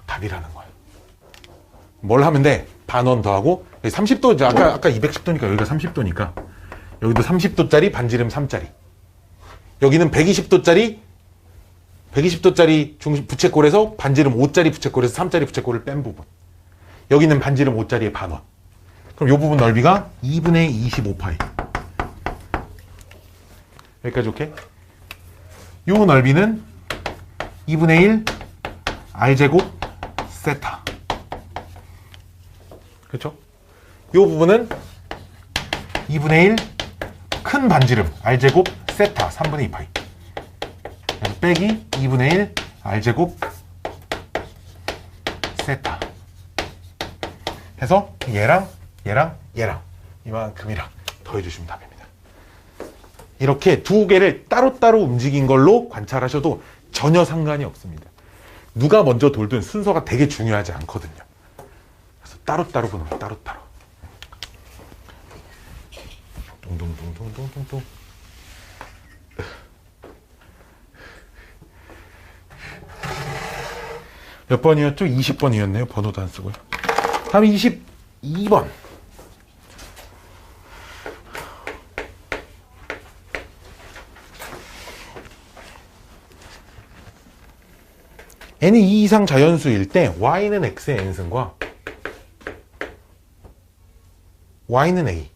답이라는 거야. 뭘 하면 돼? 반원 더하고 30도, 아까 210도니까 여기가 30도니까 여기도 30도짜리 반지름 3짜리, 여기는 120도짜리 중심 부채꼴에서 반지름 5짜리 부채꼴에서 3짜리 부채꼴을 뺀 부분, 여기는 반지름 5짜리의 반원. 그럼 이 부분 넓이가 2분의 25파이. 여기까지 오케이? 이 넓이는 2분의 1 r제곱 세타. 그렇죠? 이 부분은 2분의 1 큰 반지름 r제곱 세타 3분의 2파이. 그래서 빼기 2분의 1 r제곱 세타 해서 얘랑 이만큼이랑 더해주시면 답입니다. 이렇게 두 개를 따로따로 움직인 걸로 관찰하셔도 전혀 상관이 없습니다. 누가 먼저 돌든 순서가 되게 중요하지 않거든요. 그래서 따로따로 보는 거예요. 따로따로. 동동동동동동동. 몇 번이었죠? 20번이었네요. 번호도 안 쓰고요. 다음 22번. n이 2 이상 자연수일 때 y는 x의 n승과 y는 a,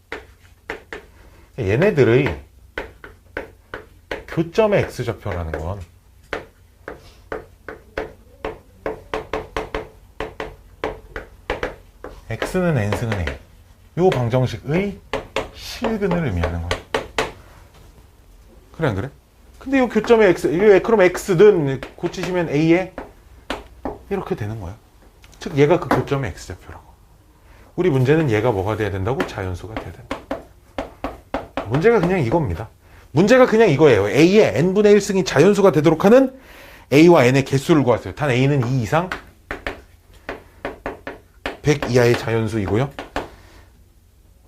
얘네들의 교점의 x좌표라는 건 x는 n승은 a 요 방정식의 실근을 의미하는 거야. 그래 안 그래? 근데 요 교점의 x, 그럼 x든 고치시면 a에 이렇게 되는 거야. 즉 얘가 그 교점의 x좌표라고. 우리 문제는 얘가 뭐가 돼야 된다고? 자연수가 돼야 된다. 문제가 그냥 이겁니다. 문제가 그냥 이거예요. a의 n분의 1승이 자연수가 되도록 하는 a와 n의 개수를 구하세요. 단 a는 2 이상 100 이하의 자연수이고요.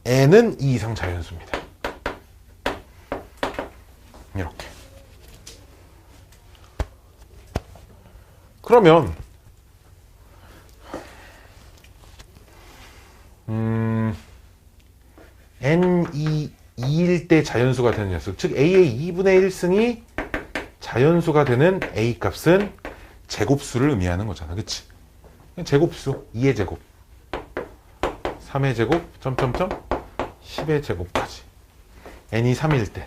n은 2 이상 자연수입니다. 이렇게. 그러면 n이 2일 때 자연수가 되는 녀석, 즉 a의 2분의 1승이 자연수가 되는 a 값은 제곱수를 의미하는 거잖아. 그치? 제곱수 2의 제곱 3의 제곱 점점점 10의 제곱까지 n이 3일 때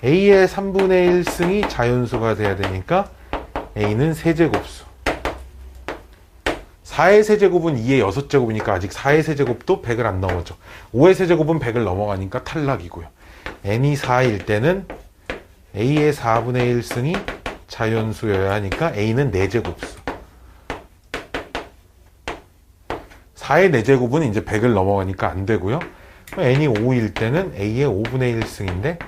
a의 3분의 1승이 자연수가 돼야 되니까 a는 세제곱수. 4의 세제곱은 2의 6제곱이니까 아직 4의 세제곱도 100을 안 넘었죠. 5의 세제곱은 100을 넘어가니까 탈락이고요. n이 4일 때는 a의 4분의 1승이 자연수여야 하니까 a는 4제곱수. 4의 4제곱은 이제 100을 넘어가니까 안 되고요. n이 5일 때는 a의 5분의 1승인데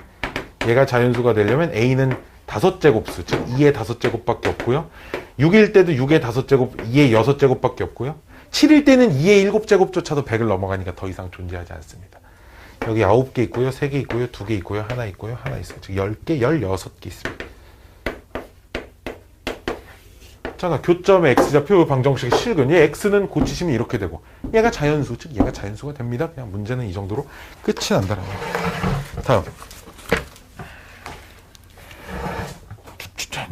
얘가 자연수가 되려면 a는 5제곱수, 즉 2의 5제곱밖에 없고요. 6일 때도 6의 5제곱, 2의 6제곱밖에 없고요. 7일 때는 2의 7제곱조차도 100을 넘어가니까 더 이상 존재하지 않습니다. 여기 9개 있고요, 3개 있고요, 2개 있고요, 하나 있고요, 하나 있어요. 즉 10개, 16개 있습니다. 자, 교점의 x좌표 방정식의 실근. 얘 x는 고치시면 이렇게 되고 얘가 자연수, 즉 얘가 자연수가 됩니다. 그냥 문제는 이 정도로 끝이 난다는 거예요. 다음.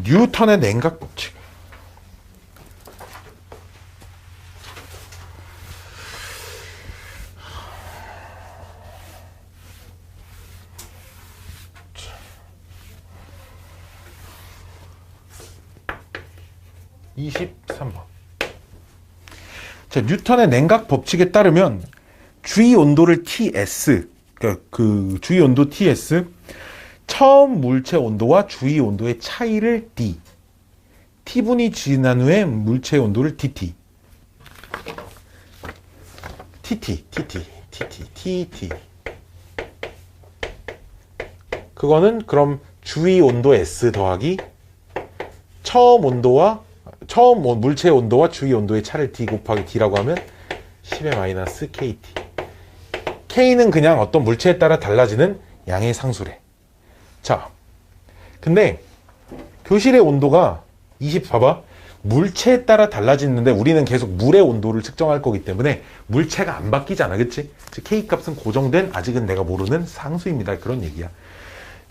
뉴턴의 냉각 법칙. 자, 23번. 자, 뉴턴의 냉각 법칙에 따르면 주위 온도를 Ts, 그 주위 온도 Ts, 처음 물체 온도와 주위 온도의 차이를 D, T분이 지난 후에 물체 온도를 TT, TT. 그거는 그럼 주위 온도 S 더하기 처음 물체 온도와 주위 온도의 차를 D 곱하기 D라고 하면 10의 마이너스 KT. K는 그냥 어떤 물체에 따라 달라지는 양의 상수래. 자, 근데 교실의 온도가 봐봐. 물체에 따라 달라지는데 우리는 계속 물의 온도를 측정할 거기 때문에 물체가 안 바뀌잖아. 그치? 즉 K 값은 고정된 아직은 내가 모르는 상수입니다. 그런 얘기야.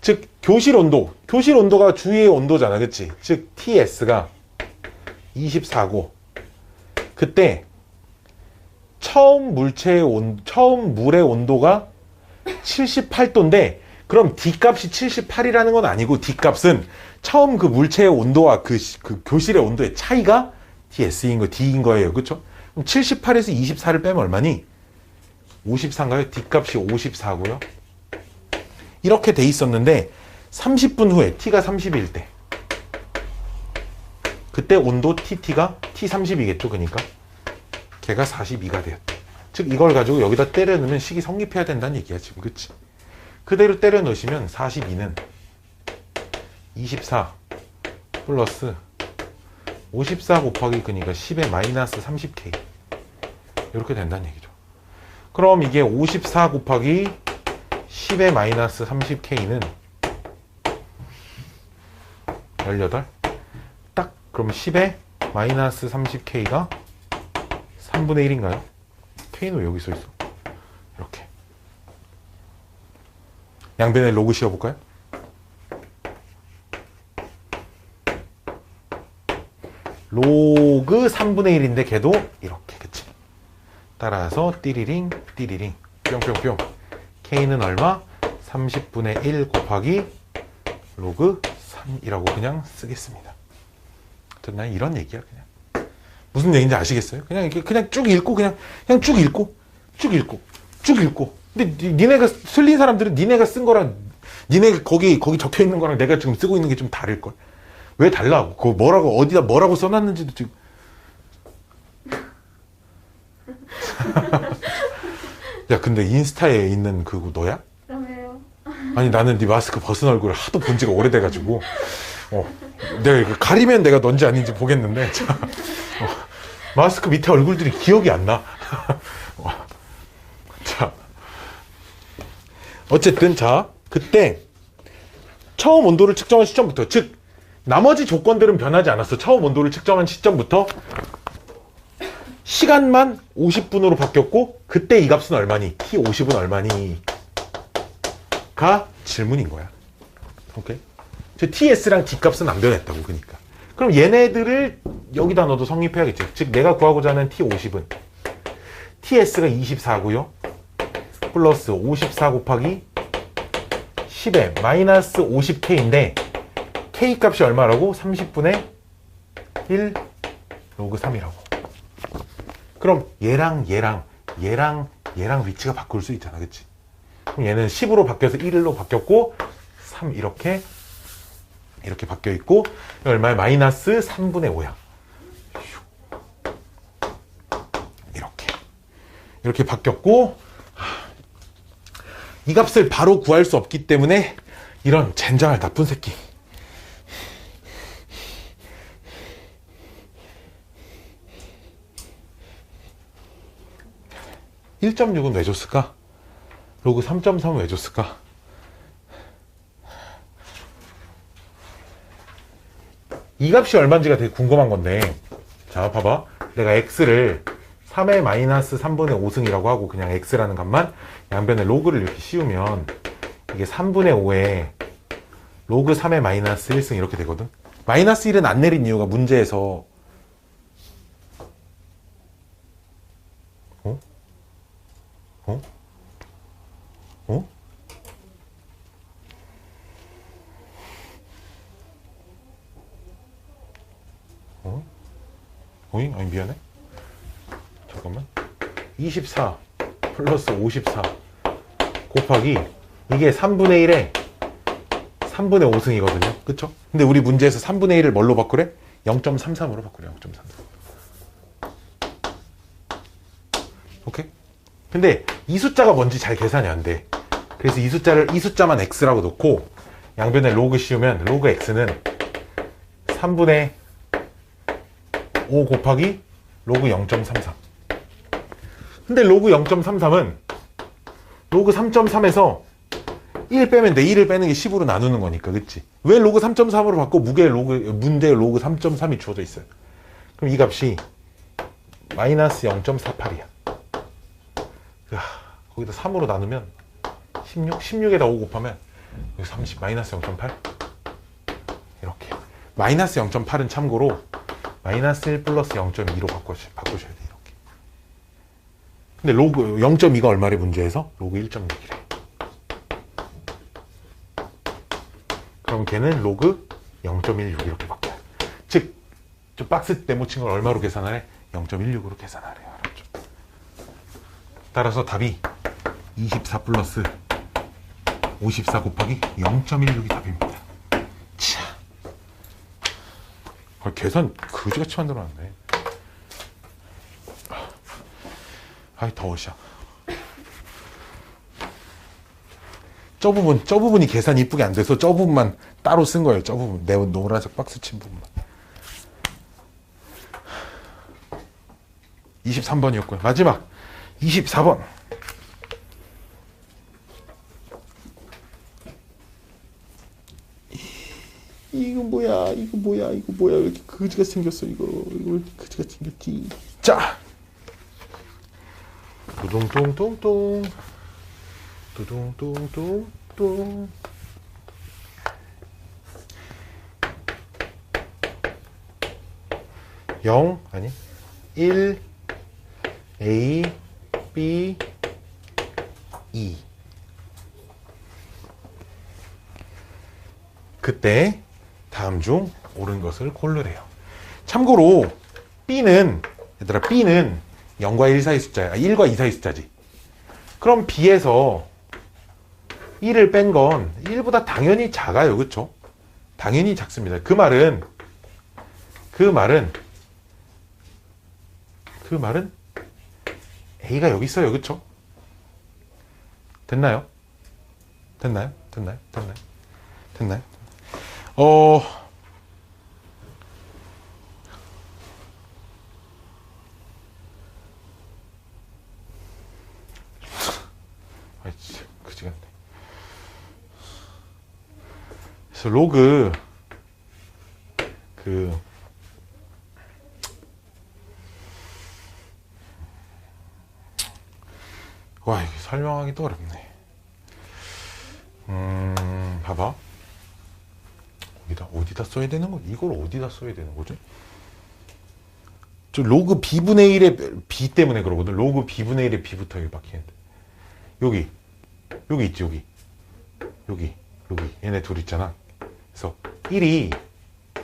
즉 교실 온도가 주위의 온도잖아. 그치? 즉 TS가 24고 그때 처음 물의 온도가 78도인데 그럼 D값이 78이라는 건 아니고 D값은 처음 그 물체의 온도와 그 교실의 온도의 차이가 D인 거예요. 그쵸? 그럼 78에서 24를 빼면 얼마니? 54인가요? D값이 54고요. 이렇게 돼 있었는데 30분 후에 T가 30일 때 그때 온도 TT가 T30이겠죠. 그러니까 걔가 42가 되었다. 즉 이걸 가지고 여기다 때려 넣으면 식이 성립해야 된다는 얘기야 지금. 그치? 그대로 때려 넣으시면 42는 24 플러스 54 곱하기 그니까 10의 마이너스 30K 이렇게 된다는 얘기죠. 그럼 이게 54 곱하기 10의 마이너스 30K는 18? 딱 그럼 10의 마이너스 30K가 3분의 1인가요? K는 왜 여기 써있어? 이렇게 양변에 로그 씌워볼까요? 로그 3분의 1인데 걔도 이렇게. 그치? 따라서 띠리링 띠리링 뿅뿅뿅 K는 얼마? 30분의 1 곱하기 로그 3이라고 그냥 쓰겠습니다. 난 이런 얘기야, 그냥. 무슨 얘기인지 아시겠어요? 그냥 이렇게 그냥 쭉 읽고, 그냥 쭉 읽고, 쭉 읽고, 쭉 읽고. 근데 니네가 틀린 사람들은 니네가 쓴 거랑, 니네가 거기 적혀 있는 거랑 내가 지금 쓰고 있는 게 좀 다를걸. 왜 달라? 그거 뭐라고, 어디다 뭐라고 써놨는지도 지금. 야, 근데 인스타에 있는 그거 너야? 그러게요. 아니, 나는 네 마스크 벗은 얼굴을 하도 본 지가 오래돼가지고, 내가 이거 가리면 내가 넌지 아닌지 보겠는데, 자, 마스크 밑에 얼굴들이 기억이 안 나. 자, 어쨌든, 자, 그때 처음 온도를 측정한 시점부터, 즉, 나머지 조건들은 변하지 않았어. 처음 온도를 측정한 시점부터 시간만 50분으로 바뀌었고, 그때 이 값은 얼마니? T50은 얼마니? 가 질문인 거야. 오케이? 저 TS랑 D 값은 안 변했다고, 그러니까. 그럼 얘네들을 여기다 넣어도 성립해야겠죠. 즉, 내가 구하고자 하는 T50은 TS가 24고요. 플러스 54 곱하기 10에 마이너스 50K인데, K 값이 얼마라고? 30분의 1 로그 3이라고. 그럼 얘랑 위치가 바꿀 수 있잖아, 그치? 그럼 얘는 10으로 바뀌어서 1로 바뀌었고, 3 이렇게 바뀌어 있고, 얼마야? 마이너스 3분의 5야. 이렇게 바뀌었고, 이 값을 바로 구할 수 없기 때문에 이런 젠장할 나쁜 새끼. 1.6은 왜 줬을까? 로그 3.3은 왜 줬을까? 이 값이 얼마인지가 되게 궁금한 건데, 자, 봐봐. 내가 x를 3의 마이너스 3분의 5승이라고 하고 그냥 x라는 값만 양변에 로그를 이렇게 씌우면 이게 3분의 5에 로그 3의 마이너스 1승 이렇게 되거든. 마이너스 1은 안 내린 이유가 문제에서 오잉? 아니, 미안해. 잠깐만. 24 플러스 54 곱하기 이게 3분의 1에 3분의 5승이거든요. 그쵸? 근데 우리 문제에서 3분의 1을 뭘로 바꾸래? 0.33으로 바꾸래. 0.33. 오케이? 근데 이 숫자가 뭔지 잘 계산이 안 돼. 그래서 이 숫자만 x라고 놓고 양변에 로그 씌우면 로그 x는 3분의 5 곱하기 로그 0.33. 근데 로그 0.33은 로그 3.3에서 1 빼면 내 1을 빼는 게 10으로 나누는 거니까, 그치? 왜 로그 3.3으로 바꿔? 문제에 로그 3.3이 주어져 있어요. 그럼 이 값이 마이너스 0.48이야. 거기다 3으로 나누면 16에다 5 곱하면 30 마이너스 0.8 이렇게. 마이너스 0.8은 참고로 마이너스 1 플러스 0.2로 바꾸셔야 돼, 이렇게. 근데 로그 0.2가 얼마래, 문제에서? 로그 1.6이래. 그럼 걔는 로그 0.16 이렇게 바뀌어요. 즉, 저 박스 때 못 친 걸 얼마로 계산하래? 0.16으로 계산하래요. 알았죠? 따라서 답이 24 플러스 54 곱하기 0.16이 답입니다. 차. 계산 그지같이 만들어놨네. 아이, 더워, 씨. 저 부분이 계산이 이쁘게 안 돼서 저 부분만 따로 쓴 거예요. 저 부분. 내 노란색 박스 친 부분만. 23번이었고요. 마지막 24번. 이거 뭐야. 왜 이렇게 그지같이 생겼어, 이거. 왜 이렇게 그지같이 생겼지? 자! 두둥뚱뚱뚱. 두둥뚱뚱뚱. 0, 아니, 1, A, B, E. 그때 다음 중 옳은 것을 고르래요. 참고로 B는 얘들아 B는 0과 1 사이 숫자야. 1과 2 사이 숫자지. 그럼 B에서 1을 뺀 건 1보다 당연히 작아요. 그쵸? 당연히 작습니다. 그 말은 A가 여기 있어요. 그쵸? 됐나요? 됐나요? 아이 진짜 그지 같네. 그래서 로그 와 이게 설명하기도 어렵네. 봐봐. 어디다 써야 되는 거? 이걸 어디다 써야 되는 거지? 저 로그 b분의 1의 b 때문에 그러거든. 로그 b분의 1의 b부터 여기 박히는데. 여기 있지, 여기. 얘네 둘 있잖아. 그래서 1이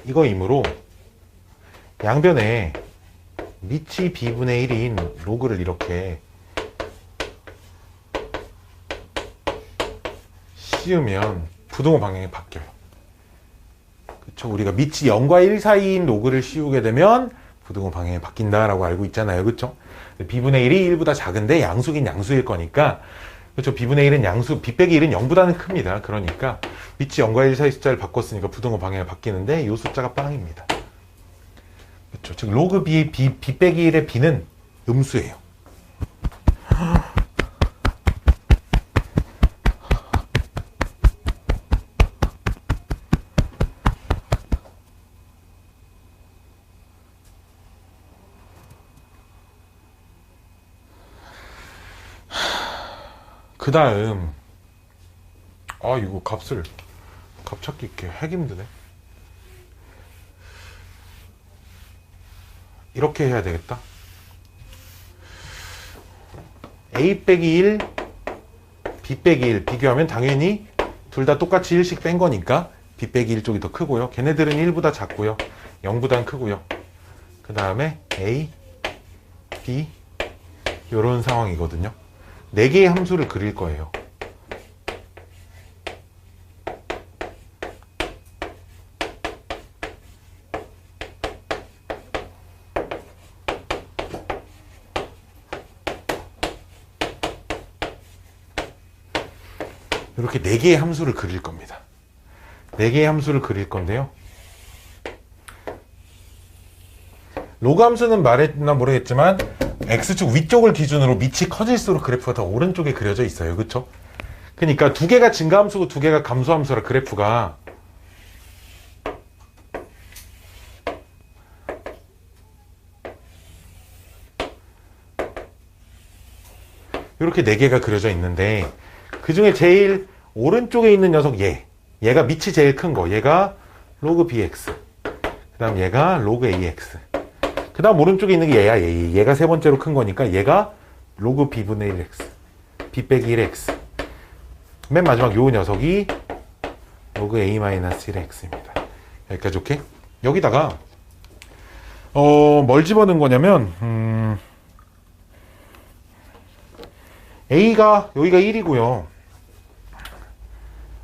이거이므로 양변에 밑이 b분의 1인 로그를 이렇게 씌우면 부등호 방향이 바뀌어요. 그쵸? 우리가 밑이 0과 1 사이인 로그를 씌우게 되면 부등호 방향이 바뀐다라고 알고 있잖아요. 그쵸? b분의 1이 1보다 작은데 양수긴 양수일 거니까, 그쵸? b분의 1은 양수, b 빼기 1은 0보다는 큽니다. 그러니까 밑이 0과 1 사이 숫자를 바꿨으니까 부등호 방향이 바뀌는데 이 숫자가 빵입니다. 그쵸? 즉 로그 b 빼기 1의 b는 음수예요. 그 다음 이거 값 찾기 이렇게 하기 힘드네. 이렇게 해야 되겠다. a 빼기 1 b 빼기 1 비교하면 당연히 둘 다 똑같이 1씩 뺀 거니까 b 빼기 1 쪽이 더 크고요. 걔네들은 1보다 작고요. 0보단 크고요. 그 다음에 a, b 이런 상황이거든요. 4개의 함수를 그릴 거예요. 이렇게 4개의 함수를 그릴 겁니다. 4개의 함수를 그릴 건데요. 로그 함수는 말했나 모르겠지만 X축 위쪽을 기준으로 밑이 커질수록 그래프가 더 오른쪽에 그려져 있어요. 그쵸? 그러니까 2개가 증가함수고 2개가 감소함수라 그래프가 이렇게 4개가 그려져 있는데 그 중에 제일 오른쪽에 있는 녀석 얘가 밑이 제일 큰 거, 얘가 로그 bx, 그 다음 얘가 로그 ax, 그 다음 오른쪽에 있는 게 얘가 세 번째로 큰 거니까 얘가 로그 b분의 1x, b 빼기 1x, 맨 마지막 요 녀석이 로그 a-1x입니다. 여기까지 오케이? 여기다가 뭘 집어넣은 거냐면 여기가 1이고요.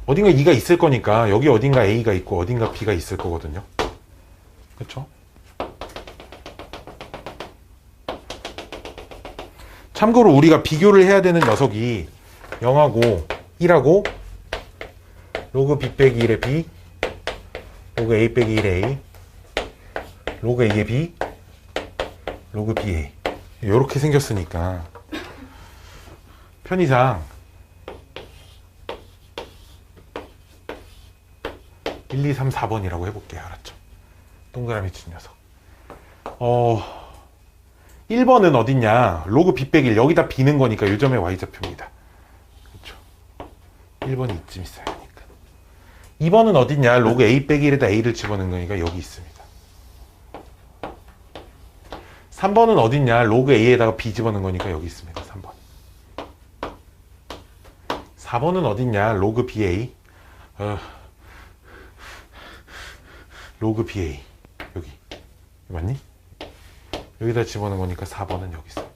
어딘가 2가 있을 거니까 여기 어딘가 a가 있고 어딘가 b가 있을 거거든요. 그쵸? 참고로 우리가 비교를 해야 되는 녀석이 0하고 1하고 로그 b 빼기 1의 b, 로그 a 빼기 1의 a, 로그 a의 b, 로그 ba 이렇게 생겼으니까 편의상 1, 2, 3, 4번이라고 해볼게요. 알았죠? 동그라미 친 녀석. 1번은 어딨냐? 로그 b 빼기 1. 여기다 b는 거니까 요점의 y좌표입니다. 그렇죠? 1번이 이쯤 있어야 하니까. 2번은 어딨냐? 로그 a 빼기 1에다 a를 집어넣은 거니까 여기 있습니다. 3번은 어딨냐? 로그 a에다가 b 집어넣은 거니까 여기 있습니다. 3번. 4번은 어딨냐? 로그 ba. 로그 BA 여기 맞니? 여기다 집어넣은 거니까 4번은 여기 있어.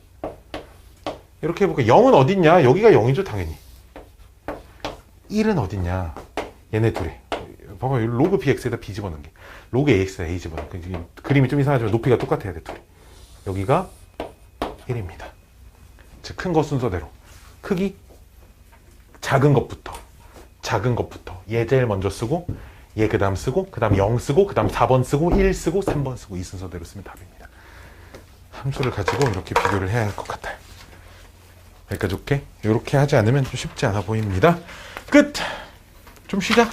이렇게 해볼까? 0은 어딨냐? 여기가 0이죠 당연히. 1은 어딨냐? 얘네 둘이. 봐봐 로그 BX에다 B 집어넣은 게 로그 AX에다 A 집어넣은 게 그림이 좀 이상하지만 높이가 똑같아야 돼 둘이. 여기가 1입니다. 즉 큰 거 순서대로 크기 작은 것부터 얘 제일 먼저 쓰고 얘 그 다음 쓰고 그 다음 0 쓰고 그 다음 4번 쓰고 1 쓰고 3번 쓰고 이 순서대로 쓰면 답입니다. 함수를 가지고 이렇게 비교를 해야 할 것 같아요. 여기까지 올게. 이렇게 하지 않으면 좀 쉽지 않아 보입니다. 끝! 좀 쉬자.